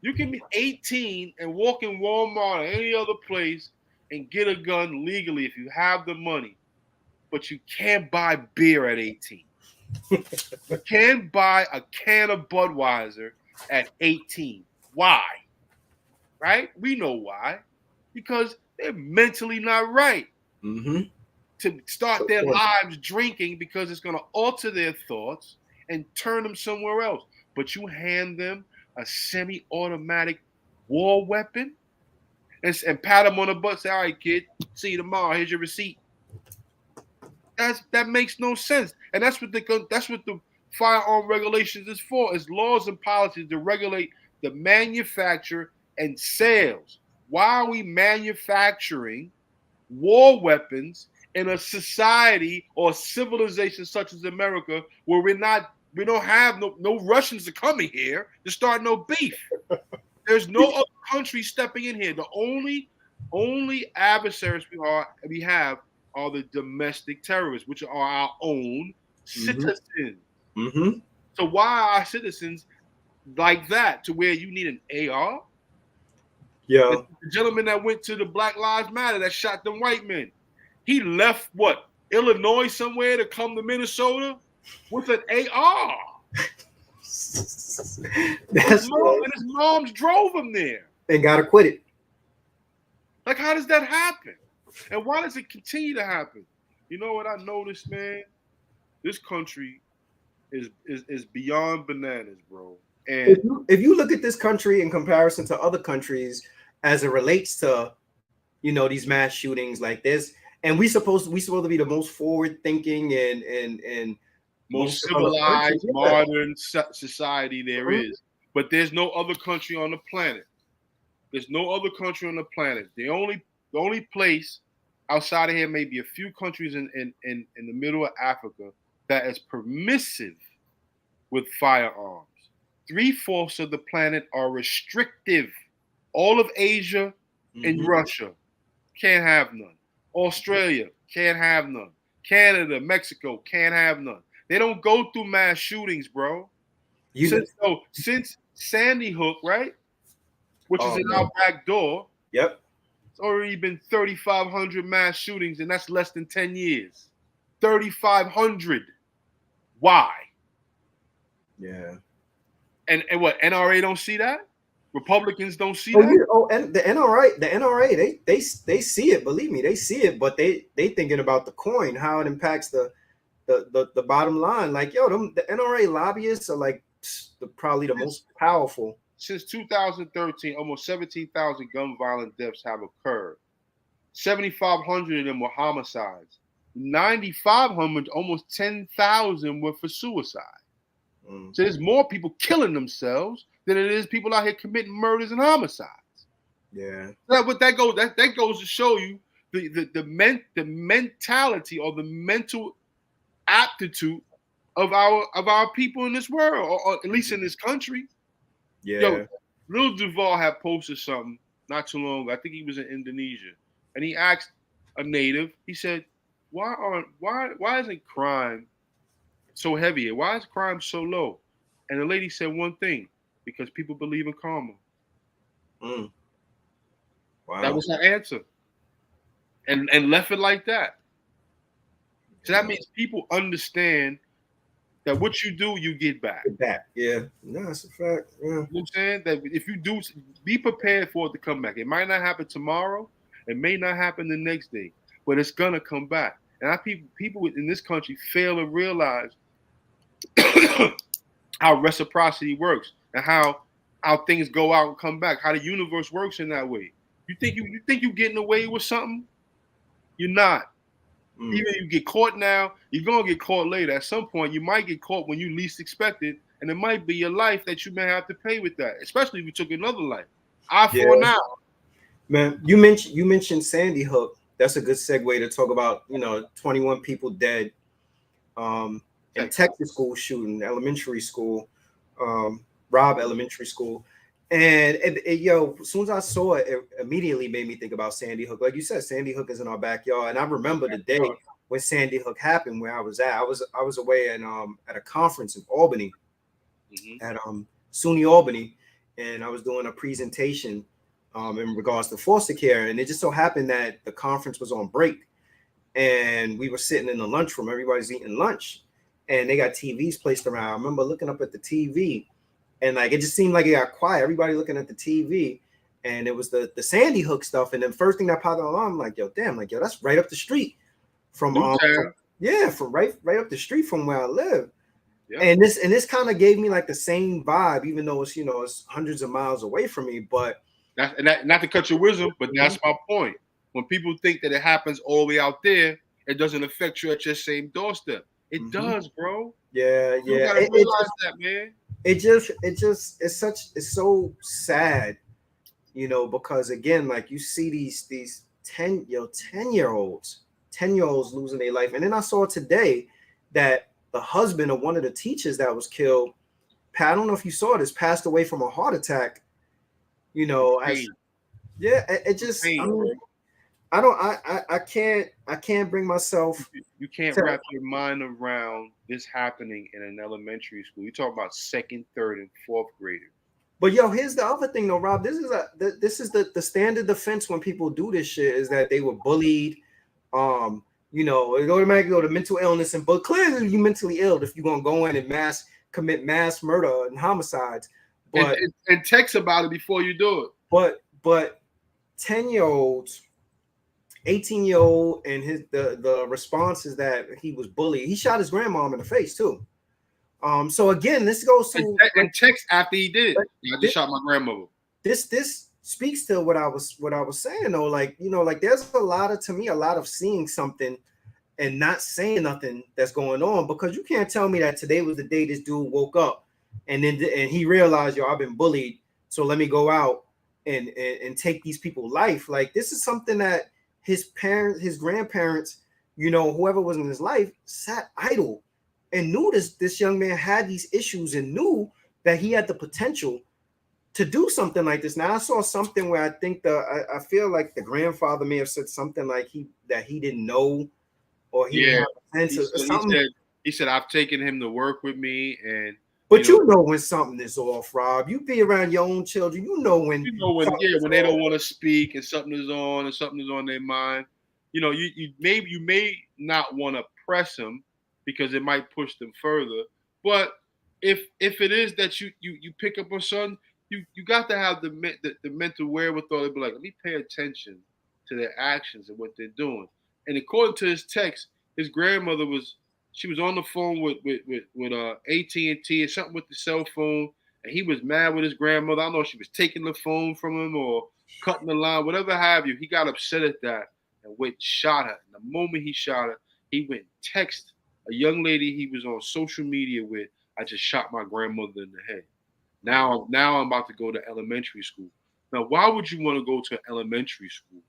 You can be 18 and walk in Walmart or any other place and get a gun legally if you have the money, but you can't buy beer at 18. You can't buy a can of Budweiser at 18. Why? Right? We know why. Because they're mentally not right to start their lives drinking, because it's going to alter their thoughts and turn them somewhere else. But you hand them a semi-automatic war weapon and pat them on the butt, say, all right, kid, see you tomorrow. Here's your receipt. That makes no sense. And that's what the firearm regulations is for. It's laws and policies to regulate the manufacture and sales. Why are we manufacturing war weapons in a society or civilization such as America where we don't have no Russians are coming here to start no beef? There's no other country stepping in here. The only adversaries we have are the domestic terrorists, which are our own citizens. So why are our citizens like that to where you need an AR? Yeah. The gentleman that went to the Black Lives Matter that shot them white men, he left Illinois somewhere to come to Minnesota with an AR. His moms drove him there. And got acquitted. Like, how does that happen? And why does it continue to happen? You know what I noticed, man? This country is beyond bananas, bro. And if you look at this country in comparison to other countries as it relates to, these mass shootings like this, and we supposed to be the most forward thinking and most civilized, modern society there is. But there's no other country on the planet. There's no other country on the planet. The only place outside of here, maybe a few countries in the middle of Africa, that is permissive with firearms. 3/4 of the planet are restrictive. All of Asia and Russia can't have none. Australia can't have none. Canada, Mexico can't have none. They don't go through mass shootings, bro. Since Sandy Hook, right? Which is in our back door. Yep. It's already been 3,500 mass shootings, and that's less than 10 years. 3,500. Why? Yeah. And what, NRA don't see that? Republicans don't see that? Yeah. Oh, and the NRA, they see it. Believe me, they see it, but they thinking about the coin, how it impacts the the bottom line. Like, yo, the NRA lobbyists are like probably the most powerful. Since 2013, almost 17,000 gun violent deaths have occurred. 7,500 of them were homicides. 9,500, almost 10,000 were for suicide. So there's more people killing themselves than it is people out here committing murders and homicides. Yeah. That goes to show you the mentality or the mental aptitude of our people in this world, or at least in this country. Yeah. Yo, Lil Duval had posted something not too long ago. I think he was in Indonesia, and he asked a native. He said, "Why isn't crime so heavy here? Why is crime so low?" And the lady said one thing: because people believe in karma. Wow. That was her answer, and left it like that. So that means people understand that what you do, you get back. Yeah. No, that's a fact. Yeah. You know what I'm saying? That if you do, be prepared for it to come back. It might not happen tomorrow. It may not happen the next day, but it's gonna come back. And people in this country fail to realize how reciprocity works and how things go out and come back. How the universe works in that way. You think you're getting away with something? You're not. Even if you get caught now, you're gonna get caught later. At some point, you might get caught when you least expect it, and it might be your life that you may have to pay with that. Especially if you took another life. For now. Man, you mentioned Sandy Hook. That's a good segue to talk about 21 people dead. In Texas school shooting, elementary school, Robb Elementary School. And yo, as soon as I saw it, it immediately made me think about Sandy Hook. Like you said, Sandy Hook is in our backyard, and I remember the day when Sandy Hook happened, where I was at. I was away at a conference in Albany, at SUNY Albany, and I was doing a presentation in regards to foster care, and it just so happened that the conference was on break, and we were sitting in the lunchroom. Everybody's eating lunch, and they got TVs placed around. I remember looking up at the TV. And like it just seemed like it got quiet. Everybody looking at the TV, and it was the Sandy Hook stuff. And then first thing that popped on, I'm like, yo, damn, like yo, that's right up the street from from right up the street from where I live. Yeah. And this kind of gave me like the same vibe, even though it's it's hundreds of miles away from me. But not to cut your wisdom, but that's my point. When people think that it happens all the way out there, it doesn't affect you at your same doorstep. It does, bro. Yeah, you gotta realize that, man. It's so sad, because again, like you see these 10-year-olds losing their life. And then I saw today that the husband of one of the teachers that was killed, I don't know if you saw this, passed away from a heart attack. I can't bring myself. You can't wrap your mind around this happening in an elementary school. You talk about second, third, and fourth graders. But yo, here's the other thing though, Rob. This is the standard defense when people do this shit is that they were bullied. It automatically go to mental illness, but clearly you mentally ill if you're gonna go in and commit mass murder and homicides. But and text about it before you do it. But 10-year-olds, 18-year-old, and the response is that he was bullied. He shot his grandmom in the face too. So again, this goes to and text after he did. I just shot my grandmother. This speaks to what I was saying though. Like there's a lot of seeing something and not saying nothing that's going on, because you can't tell me that today was the day this dude woke up and he realized, yo, I've been bullied, so let me go out and take these people's life. Like this is something that his parents, his grandparents, whoever was in his life sat idle and knew this young man had these issues and knew that he had the potential to do something like this. Now I saw something where I think I feel like the grandfather may have said something like he didn't know, or he didn't have a sense of something. He said, I've taken him to work with me, and but you know when something is off, Rob. You be around your own children. You know when they don't want to speak and something is on their mind. You may not want to press them because it might push them further. But if it is that you pick up on something, you got to have the mental wherewithal to be like, let me pay attention to their actions and what they're doing. And according to his text, his grandmother was She was on the phone with AT&T or something with the cell phone, and he was mad with his grandmother. I don't know if she was taking the phone from him or cutting the line, whatever have you. He got upset at that and went and shot her. And the moment he shot her, he went and texted a young lady he was on social media with. I just shot my grandmother in the head. Now I'm about to go to elementary school. Now, why would you want to go to elementary school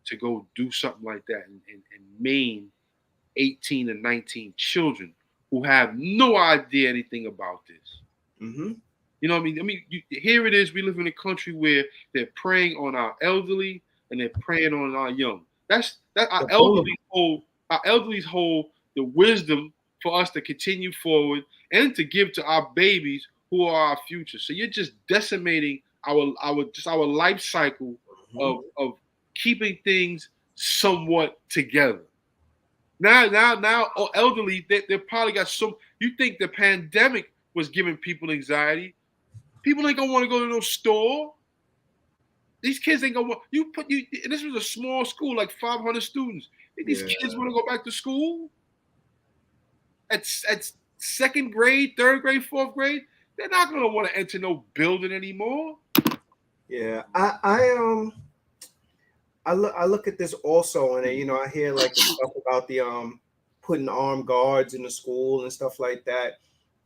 to go do something like that and maim 18 and 19 children who have no idea anything about this? You know what I mean? Here it is. We live in a country where they're preying on our elderly and they're preying on our young. That our elderly's hold the wisdom for us to continue forward and to give to our babies who are our future. So you're just decimating our life cycle of keeping things somewhat together. Now, elderly, they probably got some. You think the pandemic was giving people anxiety? People ain't gonna want to go to no store. These kids ain't gonna want and this was a small school, like 500 students. These kids want to go back to school at second grade, third grade, fourth grade. They're not gonna want to enter no building anymore. Yeah, I look at this also, and I hear like the stuff about the putting armed guards in the school and stuff like that.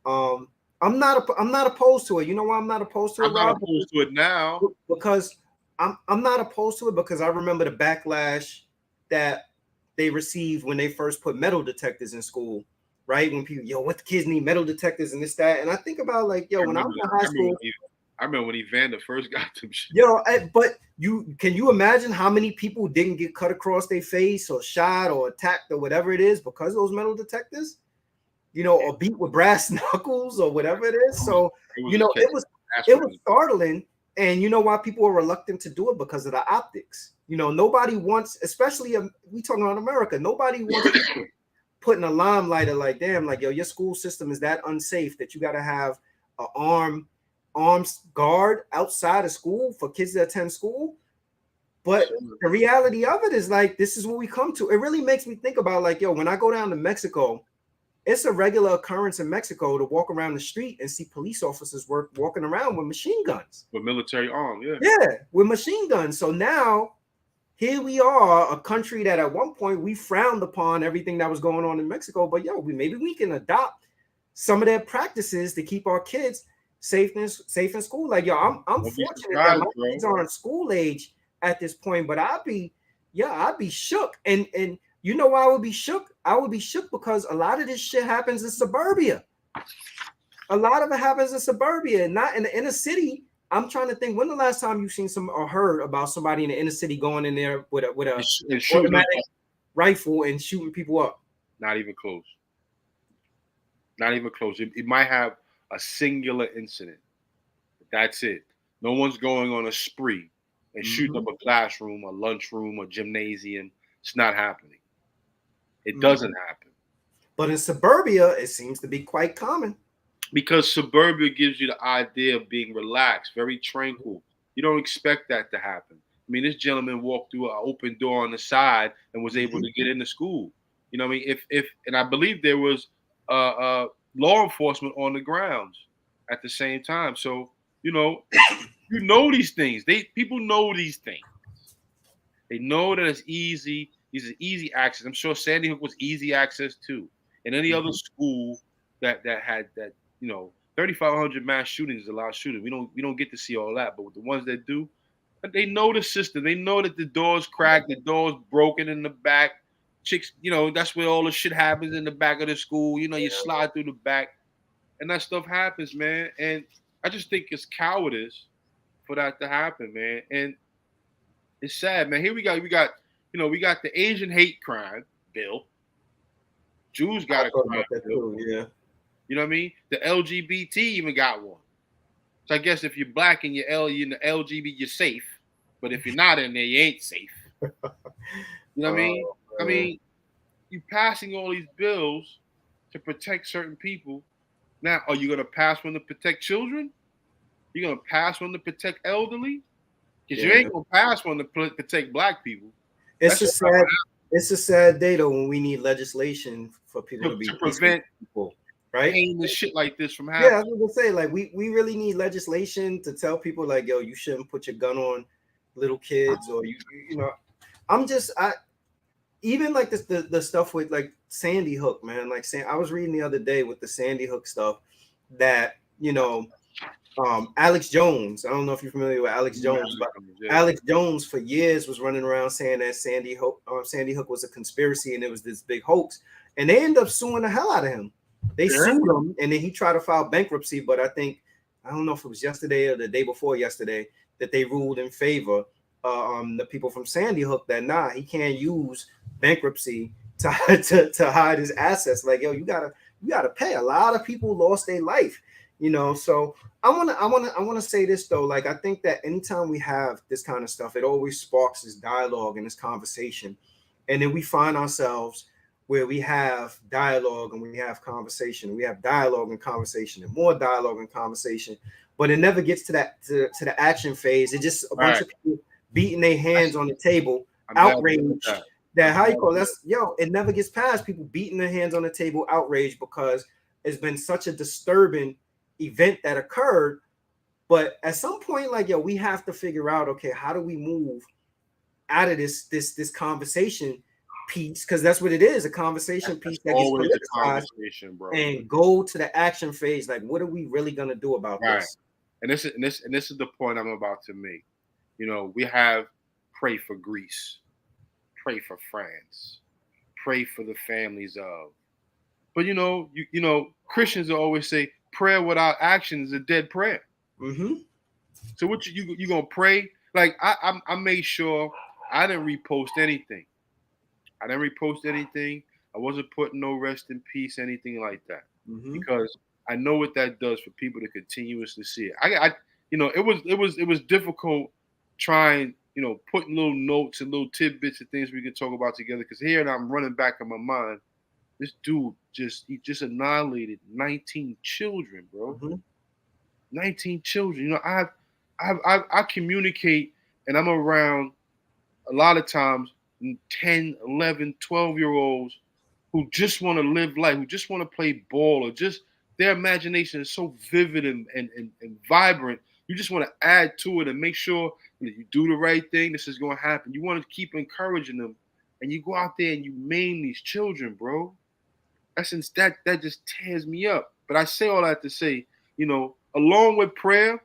I'm not opposed to it. You know why I'm not opposed to it? I'm not opposed to it now because I'm not opposed to it because I remember the backlash that they received when they first put metal detectors in school. Right? When people, what the kids need metal detectors and this, that. And I think about like, when I was in high school. I remember when Evander first got them shit. But can you imagine how many people didn't get cut across their face or shot or attacked or whatever it is because of those metal detectors? Or beat with brass knuckles or whatever it is. So, it was startling. And you know why people are reluctant to do it? Because of the optics. Nobody wants, especially we talking about America, nobody wants putting a limelight of like, damn, like, your school system is that unsafe that you got to have an armed guard outside of school for kids that attend school. But the reality of it is like, this is what we come to. It really makes me think about like, when I go down to Mexico, it's a regular occurrence in Mexico to walk around the street and see police officers walking around with machine guns. With military arm, yeah. Yeah, with machine guns. So now here we are, a country that at one point we frowned upon everything that was going on in Mexico. But maybe we can adopt some of their practices to keep our kids safe in school. Like, I'm fortunate that my kids aren't school age at this point, but I'd be shook. And you know why I would be shook? I would be shook because a lot of this shit happens in suburbia. A lot of it happens in suburbia, not in the inner city. I'm trying to think, when the last time you've seen or heard about somebody in the inner city going in there with a automatic rifle and shooting people up? Not even close. Not even close. It might have a singular incident. That's it. No one's going on a spree and shooting up a classroom, a lunchroom, a gymnasium. It's not happening. It doesn't happen. But in suburbia, it seems to be quite common. Because suburbia gives you the idea of being relaxed, very tranquil. You don't expect that to happen. I mean, this gentleman walked through an open door on the side and was able to get into school. You know what I mean? And I believe there was law enforcement on the grounds at the same time. So, these things. People know these things. They know that it's easy. These are easy access. I'm sure Sandy Hook was easy access too. And any other school that had that, 3,500 mass shootings is a lot of shooting. We don't get to see all that, but with the ones that do, they know the system. They know that the door's cracked, the door's broken in the back. Chicks, that's where all the shit happens, in the back of the school. You slide through the back, and that stuff happens, man. And I just think it's cowardice for that to happen, man. And it's sad, man. Here we got the Asian hate crime bill. Jews got a crime bill. Yeah. You know what I mean? The LGBT even got one. So I guess if you're black and you're in the LGBT, you're safe. But if you're not in there, you ain't safe. You know what I mean? I mean, you passing all these bills to protect certain people. Now, are you going to pass one to protect children? You're going to pass one to protect elderly? Because you ain't going to pass one to protect black people. It's a sad. It's a sad day though when we need legislation for people to be to decent prevent people, right? pain and shit like this from Yeah, I happening. was gonna say, like, we really need legislation to tell people like, yo, you shouldn't put your gun on little kids, or you know. I'm just I even like this the stuff with like Sandy Hook, man. Like, I was reading the other day with the Sandy Hook stuff that Alex Jones. I don't know if you're familiar with Alex Jones, but Yeah. Alex Jones for years was running around saying that Sandy Hook was a conspiracy and it was this big hoax, and they ended up suing the hell out of him. They sued him, and then he tried to file bankruptcy. But I don't know if it was yesterday or the day before yesterday that they ruled in favor the people from Sandy Hook that he can't use bankruptcy to to hide his assets. Like, yo, you gotta pay. A lot of people lost their life, So I wanna say this though. Like, I think that anytime we have this kind of stuff, it always sparks this dialogue and this conversation, and then we find ourselves where we have dialogue and we have conversation. We have dialogue and conversation and more dialogue and conversation, but it never gets to the action phase. It's just a bunch of people beating their hands on the table, outrage. That how you call it? It never gets past people beating their hands on the table, outrage, because it's been such a disturbing event that occurred. But at some point, like, we have to figure out, okay, how do we move out of this conversation piece, because that's what it is, a conversation piece that gets politicized, bro, and go to the action phase. Like, what are we really gonna do about this? And this is the point I'm about to make. We have pray for Greece, pray for France, pray for the families of. But Christians always say prayer without action is a dead prayer. Mm-hmm. So what you gonna pray? Like, I made sure I didn't repost anything. I wasn't putting no rest in peace, anything like that, because I know what that does for people to continuously see it. It was difficult trying, putting little notes and little tidbits of things we can talk about together. Because here and I'm running back in my mind, this dude he just annihilated 19 children, bro. 19 children. I communicate and I'm around a lot of times 10, 11, 12-year-olds who just want to live life, who just want to play ball, or just their imagination is so vivid and vibrant. You just want to add to it and make sure that you do the right thing. This is going to happen. You want to keep encouraging them, and you go out there and you maim these children, bro. That just tears me up. But I say all that to say, along with prayer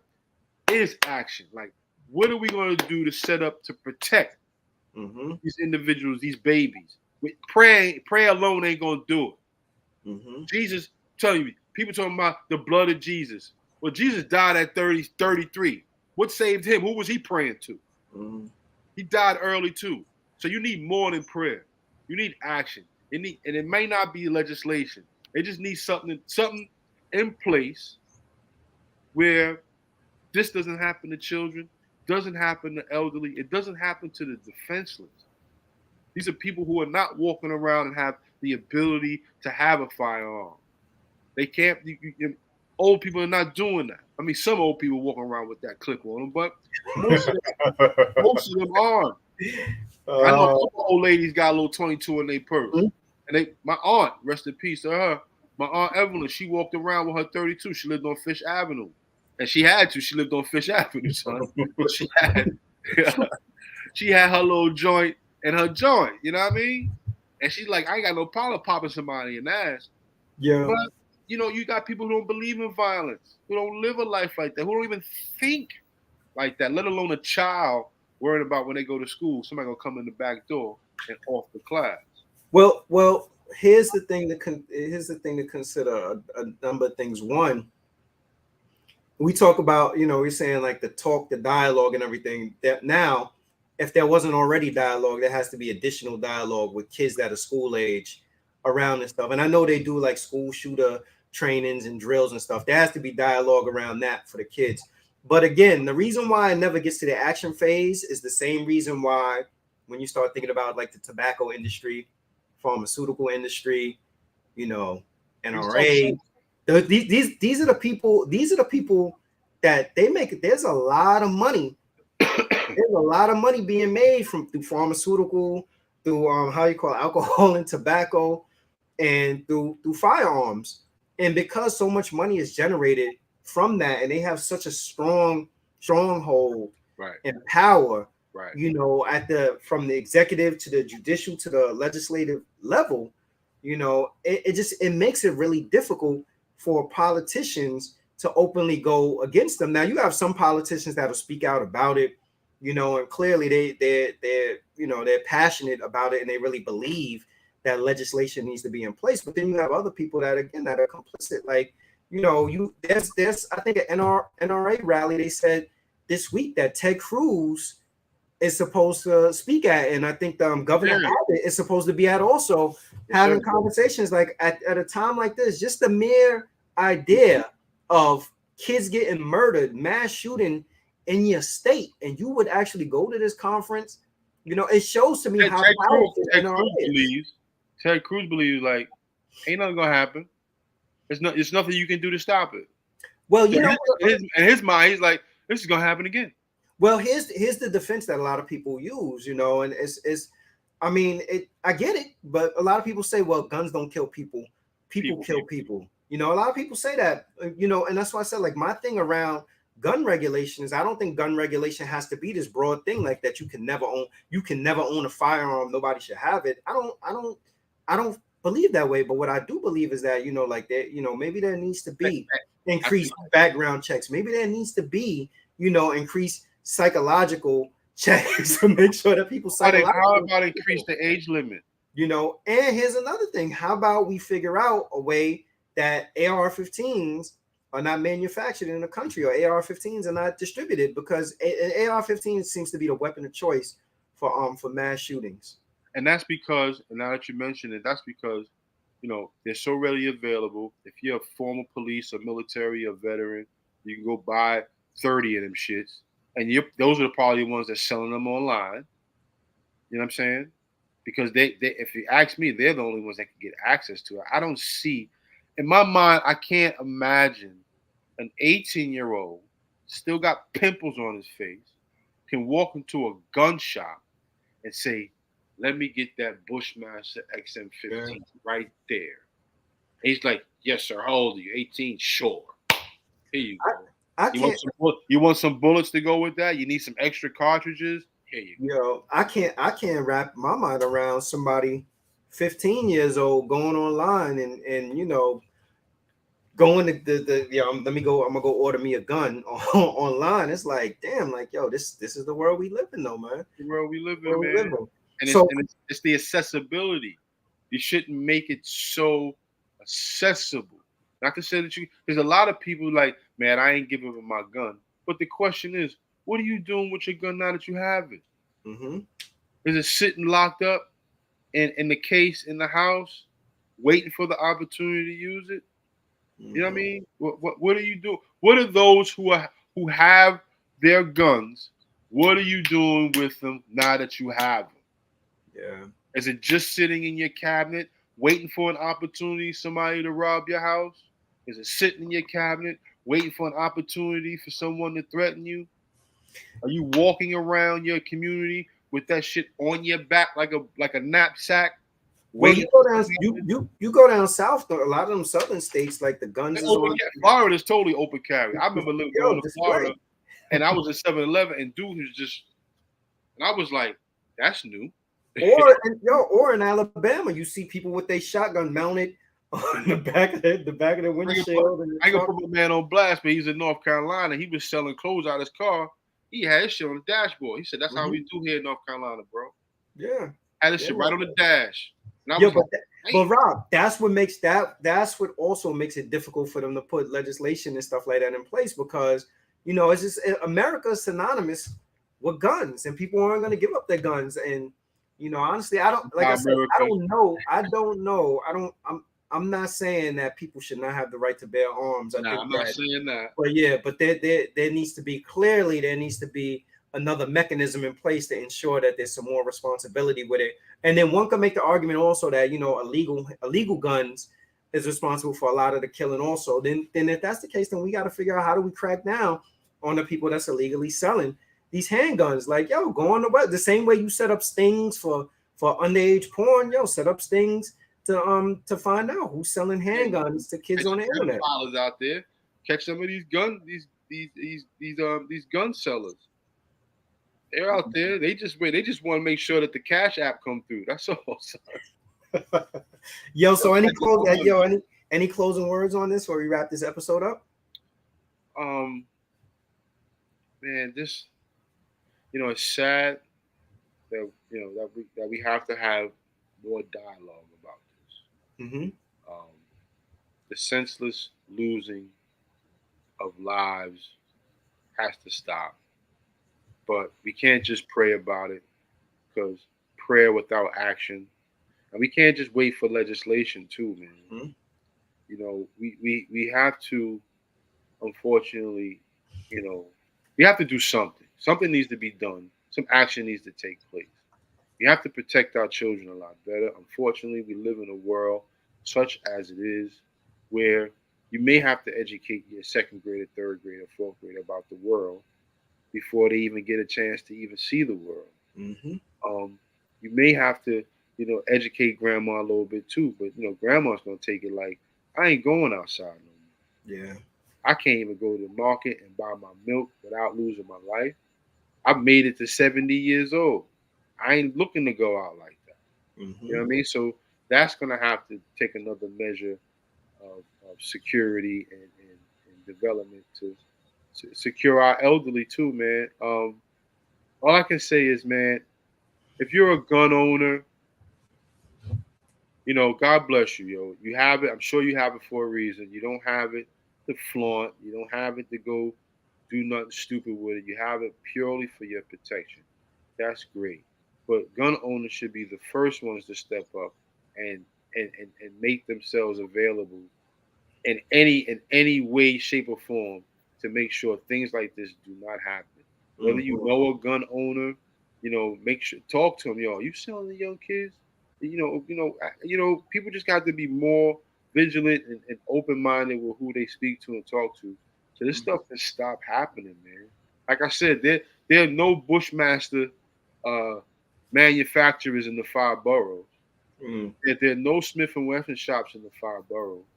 is action. Like, what are we going to do to set up to protect these individuals, these babies? Prayer alone ain't gonna do it. Jesus, telling you, people talking about the blood of Jesus. Well, Jesus died at 33. What saved him? Who was he praying to? He died early too. So you need more than prayer. You need action. And it may not be legislation. They just need something in place where this doesn't happen to children, doesn't happen to elderly, it doesn't happen to the defenseless. These are people who are not walking around and have the ability to have a firearm. They can't. Old people are not doing that. I mean, some old people walking around with that clip on them, but most of them aren't. I know a couple old ladies got a little 22 in their purse. And my aunt, rest in peace to her, my aunt Evelyn, she walked around with her 32. She lived on Fish Avenue. And she had to. She lived on Fish Avenue, son. She had her little joint and her joint, you know what I mean? And she's like, I ain't got no problem popping somebody in the ass. Yeah. But, you got people who don't believe in violence, who don't live a life like that, who don't even think like that, let alone a child worrying about when they go to school, somebody gonna come in the back door and off the class. Well, here's the thing to consider. A number of things. One, we talk about, we're saying like the dialogue and everything. That now, if there wasn't already dialogue, there has to be additional dialogue with kids that are school age around this stuff. And I know they do like school shooter trainings and drills and stuff. There has to be dialogue around that for the kids. But again, the reason why it never gets to the action phase is the same reason why when you start thinking about like the tobacco industry, pharmaceutical industry, NRA, these are the people that they make. There's a lot of money. There's a lot of money being made through pharmaceutical how you call it, alcohol and tobacco, and through firearms. And because so much money is generated from that, and they have such a stronghold Right. and power, Right. at the from the executive to the judicial to the legislative level, it makes it really difficult for politicians to openly go against them. Now you have some politicians that'll speak out about it, and clearly they're passionate about it and they really believe that legislation needs to be in place. But then you have other people that are complicit. Like, there's I think an NRA rally they said this week that Ted Cruz is supposed to speak at, and I think Governor Abbott is supposed to be at also, having conversations like at a time like this. Just the mere idea of kids getting murdered, mass shooting in your state, and you would actually go to this conference. It shows to me how powerful NRA is. Ted Cruz believes like ain't nothing gonna happen. It's nothing you can do to stop it. Well, in his mind, he's like, this is gonna happen again. Well, here's the defense that a lot of people use, and I get it, but a lot of people say, well, guns don't kill people. People kill people. A lot of people say that, and that's why I said, like, my thing around gun regulation is I don't think gun regulation has to be this broad thing like that. You can never own a firearm. Nobody should have it. I don't believe that way. But what I do believe is that, maybe there needs to be increased background checks. Maybe there needs to be, increased psychological checks to make sure that people how about increase the age limit? And here's another thing. How about we figure out a way that AR-15s are not manufactured in the country, or AR-15s are not distributed, because an AR-15 seems to be the weapon of choice for mass shootings. And that's because, and now that you mention it, that's because, they're so readily available. If you're a former police or military or veteran, you can go buy 30 of them shits. And those are probably the ones that's selling them online. You know what I'm saying? Because they if you ask me, they're the only ones that can get access to it. I don't see, in my mind, I can't imagine an 18-year-old still got pimples on his face, can walk into a gun shop and say, let me get that Bushmaster XM15 right there. And he's like, yes, sir. How old are you? 18? Sure. Here you go. You want some bullets to go with that? You need some extra cartridges? Here you go. I can't wrap my mind around somebody 15 years old going online and going to I'm gonna go order me a gun online. It's like, damn, like, yo, this is the world we live in, though, man. The world we live in, man. And it's the accessibility. You shouldn't make it so accessible. Not to say that there's a lot of people like, man, I ain't giving up my gun. But the question is, what are you doing with your gun now that you have it? Mm-hmm. Is it sitting locked up in the case in the house, waiting for the opportunity to use it? Mm-hmm. You know what I mean? What are you doing? What are those who have their guns? What are you doing with them now that you have them? Yeah. Is it just sitting in your cabinet, waiting for an opportunity, somebody to rob your house? Is it sitting in your cabinet, waiting for an opportunity for someone to threaten you? Are you walking around your community with that shit on your back like a knapsack? Well, you go down south, though, a lot of them southern states, like the guns. Florida is totally open carry. I remember going to Florida, and I was at 7-Eleven, and dude was just, and I was like, that's new. Or in Alabama, you see people with their shotgun mounted on the back of the windshield. I can put my man on blast, but he's in North Carolina. He was selling clothes out of his car. He had his shit on the dashboard. He said, "That's how we do here in North Carolina, bro." Yeah, had his shit right on the dash. But Rob, that's what also makes it difficult for them to put legislation and stuff like that in place, because it's just America is synonymous with guns, and people aren't going to give up their guns. And honestly, I don't, like I said, I don't know. I'm not saying that people should not have the right to bear arms. I'm not saying that. But there needs to be another mechanism in place to ensure that there's some more responsibility with it. And then one can make the argument also that illegal guns is responsible for a lot of the killing also. Then if that's the case, then we got to figure out how do we crack down on the people that's illegally selling these handguns. Like, yo, go on the web the same way you set up stings for for underage porn, set up stings to find out who's selling handguns to kids on the internet. Out there, catch some of these gun sellers. They're out there. They just wait. They just want to make sure that the Cash App come through. That's all. So any closing words on this before we wrap this episode up? Man, this, it's sad that that we have to have more dialogue about this. Mm-hmm. The senseless losing of lives has to stop. But we can't just pray about it, because prayer without action, and we can't just wait for legislation too, man. Mm-hmm. We have to, unfortunately, we have to do something. Something needs to be done. Some action needs to take place. We have to protect our children a lot better. Unfortunately, we live in a world such as it is, where you may have to educate your second grader, third grader, fourth grader about the world before they even get a chance to even see the world. Mm-hmm. You may have to, educate grandma a little bit too, but grandma's gonna take it like, I ain't going outside no more. Yeah. I can't even go to the market and buy my milk without losing my life. I've made it to 70 years old. I ain't looking to go out like that. Mm-hmm. You know what I mean? So that's gonna have to take another measure of security and development to secure our elderly too, man. All I can say is, man, if you're a gun owner, God bless you, yo. You have it. I'm sure you have it for a reason. You don't have it to flaunt. You don't have it to go do nothing stupid with it. You have it purely for your protection. That's great. But gun owners should be the first ones to step up and make themselves available in any way, shape, or form to make sure things like this do not happen. Whether you know a gun owner, make sure, talk to them. Are you selling to young kids? People just got to be more vigilant and open-minded with who they speak to and talk to, so this stuff can stop happening, man. Like I said, there are no Bushmaster manufacturers in the 5 boroughs. There are no Smith and Wesson shops in the 5 boroughs.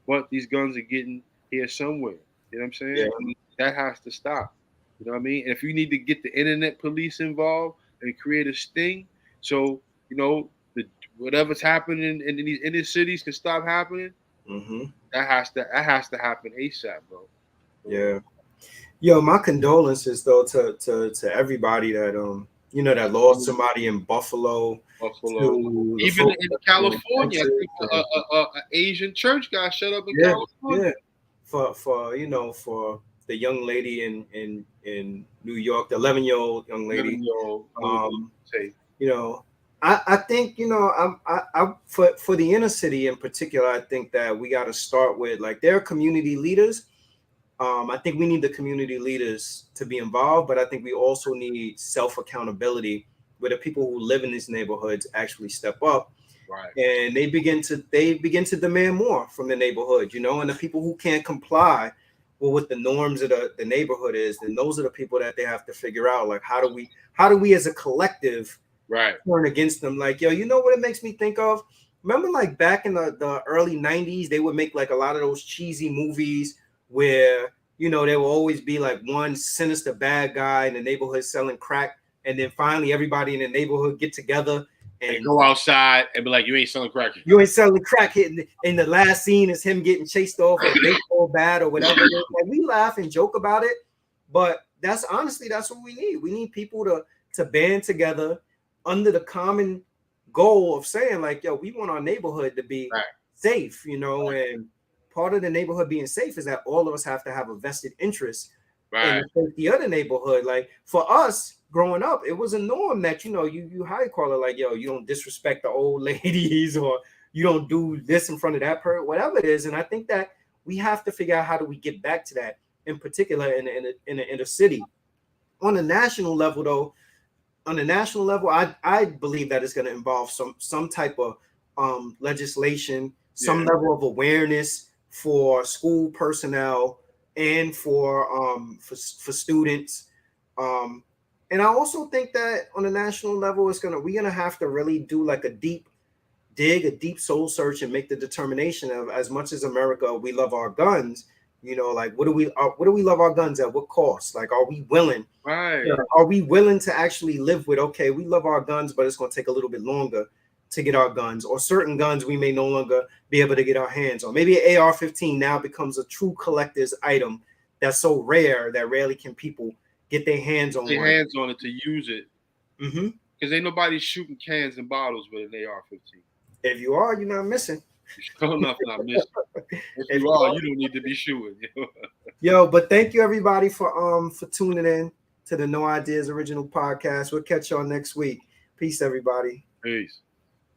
But these guns are getting here somewhere. You know what I'm saying? Yeah. That has to stop. You know what I mean? And if you need to get the internet police involved and create a sting, so whatever's happening in these inner cities can stop happening. Mm-hmm. That has to happen ASAP, bro. Yeah. Yo, my condolences though to everybody that that lost somebody in Buffalo. Even in California, an Asian church got shut up in California. Yeah. For the young lady in New York, the 11-year-old young lady. I think for the inner city in particular, I think that we got to start with, like, their community leaders. I think we need the community leaders to be involved, but I think we also need self-accountability, where the people who live in these neighborhoods actually step up, right? And they begin to demand more from the neighborhood, and the people who can't comply with what the norms of the neighborhood is, then those are the people that they have to figure out, like, how do we as a collective turn against them? Like, yo, what it makes me think of? Remember, like, back in the early 90s, they would make like a lot of those cheesy movies where there will always be like one sinister bad guy in the neighborhood selling crack, and then finally everybody in the neighborhood get together and go outside and be like, you ain't selling crack. You ain't selling crack. And the last scene is him getting chased off a baseball bat or whatever. Like, we laugh and joke about it, but that's what we need. We need people to band together under the common goal of saying, like, yo, we want our neighborhood to be safe, and part of the neighborhood being safe is that all of us have to have a vested interest in the safety of the neighborhood. Like, for us growing up, it was a norm that you high call it, like, yo, you don't disrespect the old ladies, or you don't do this in front of that person, whatever it is. And I think that we have to figure out how do we get back to that, in particular in the inner city. On a national level, though, I believe that it's going to involve some type of legislation, some level of awareness for school personnel and for students. And I also think that on a national level, we're gonna have to really do like a deep soul search, and make the determination of, as much as America, we love our guns. Like what do we love our guns at? What cost? Like, are we willing? Right. Are we willing to actually live with? Okay, we love our guns, but it's going to take a little bit longer to get our guns, or certain guns we may no longer be able to get our hands on. Maybe an AR-15 now becomes a true collector's item that's so rare that rarely can people get their hands on Their one. hands on it to use it. Mm-hmm. Because ain't nobody shooting cans and bottles with an AR-15. If you are, you're not missing. Sure enough, not missing. If If you are, you don't need to be shooting. Yo, but thank you everybody for tuning in to the No Ideas Original Podcast. We'll catch y'all next week. Peace, everybody. Peace.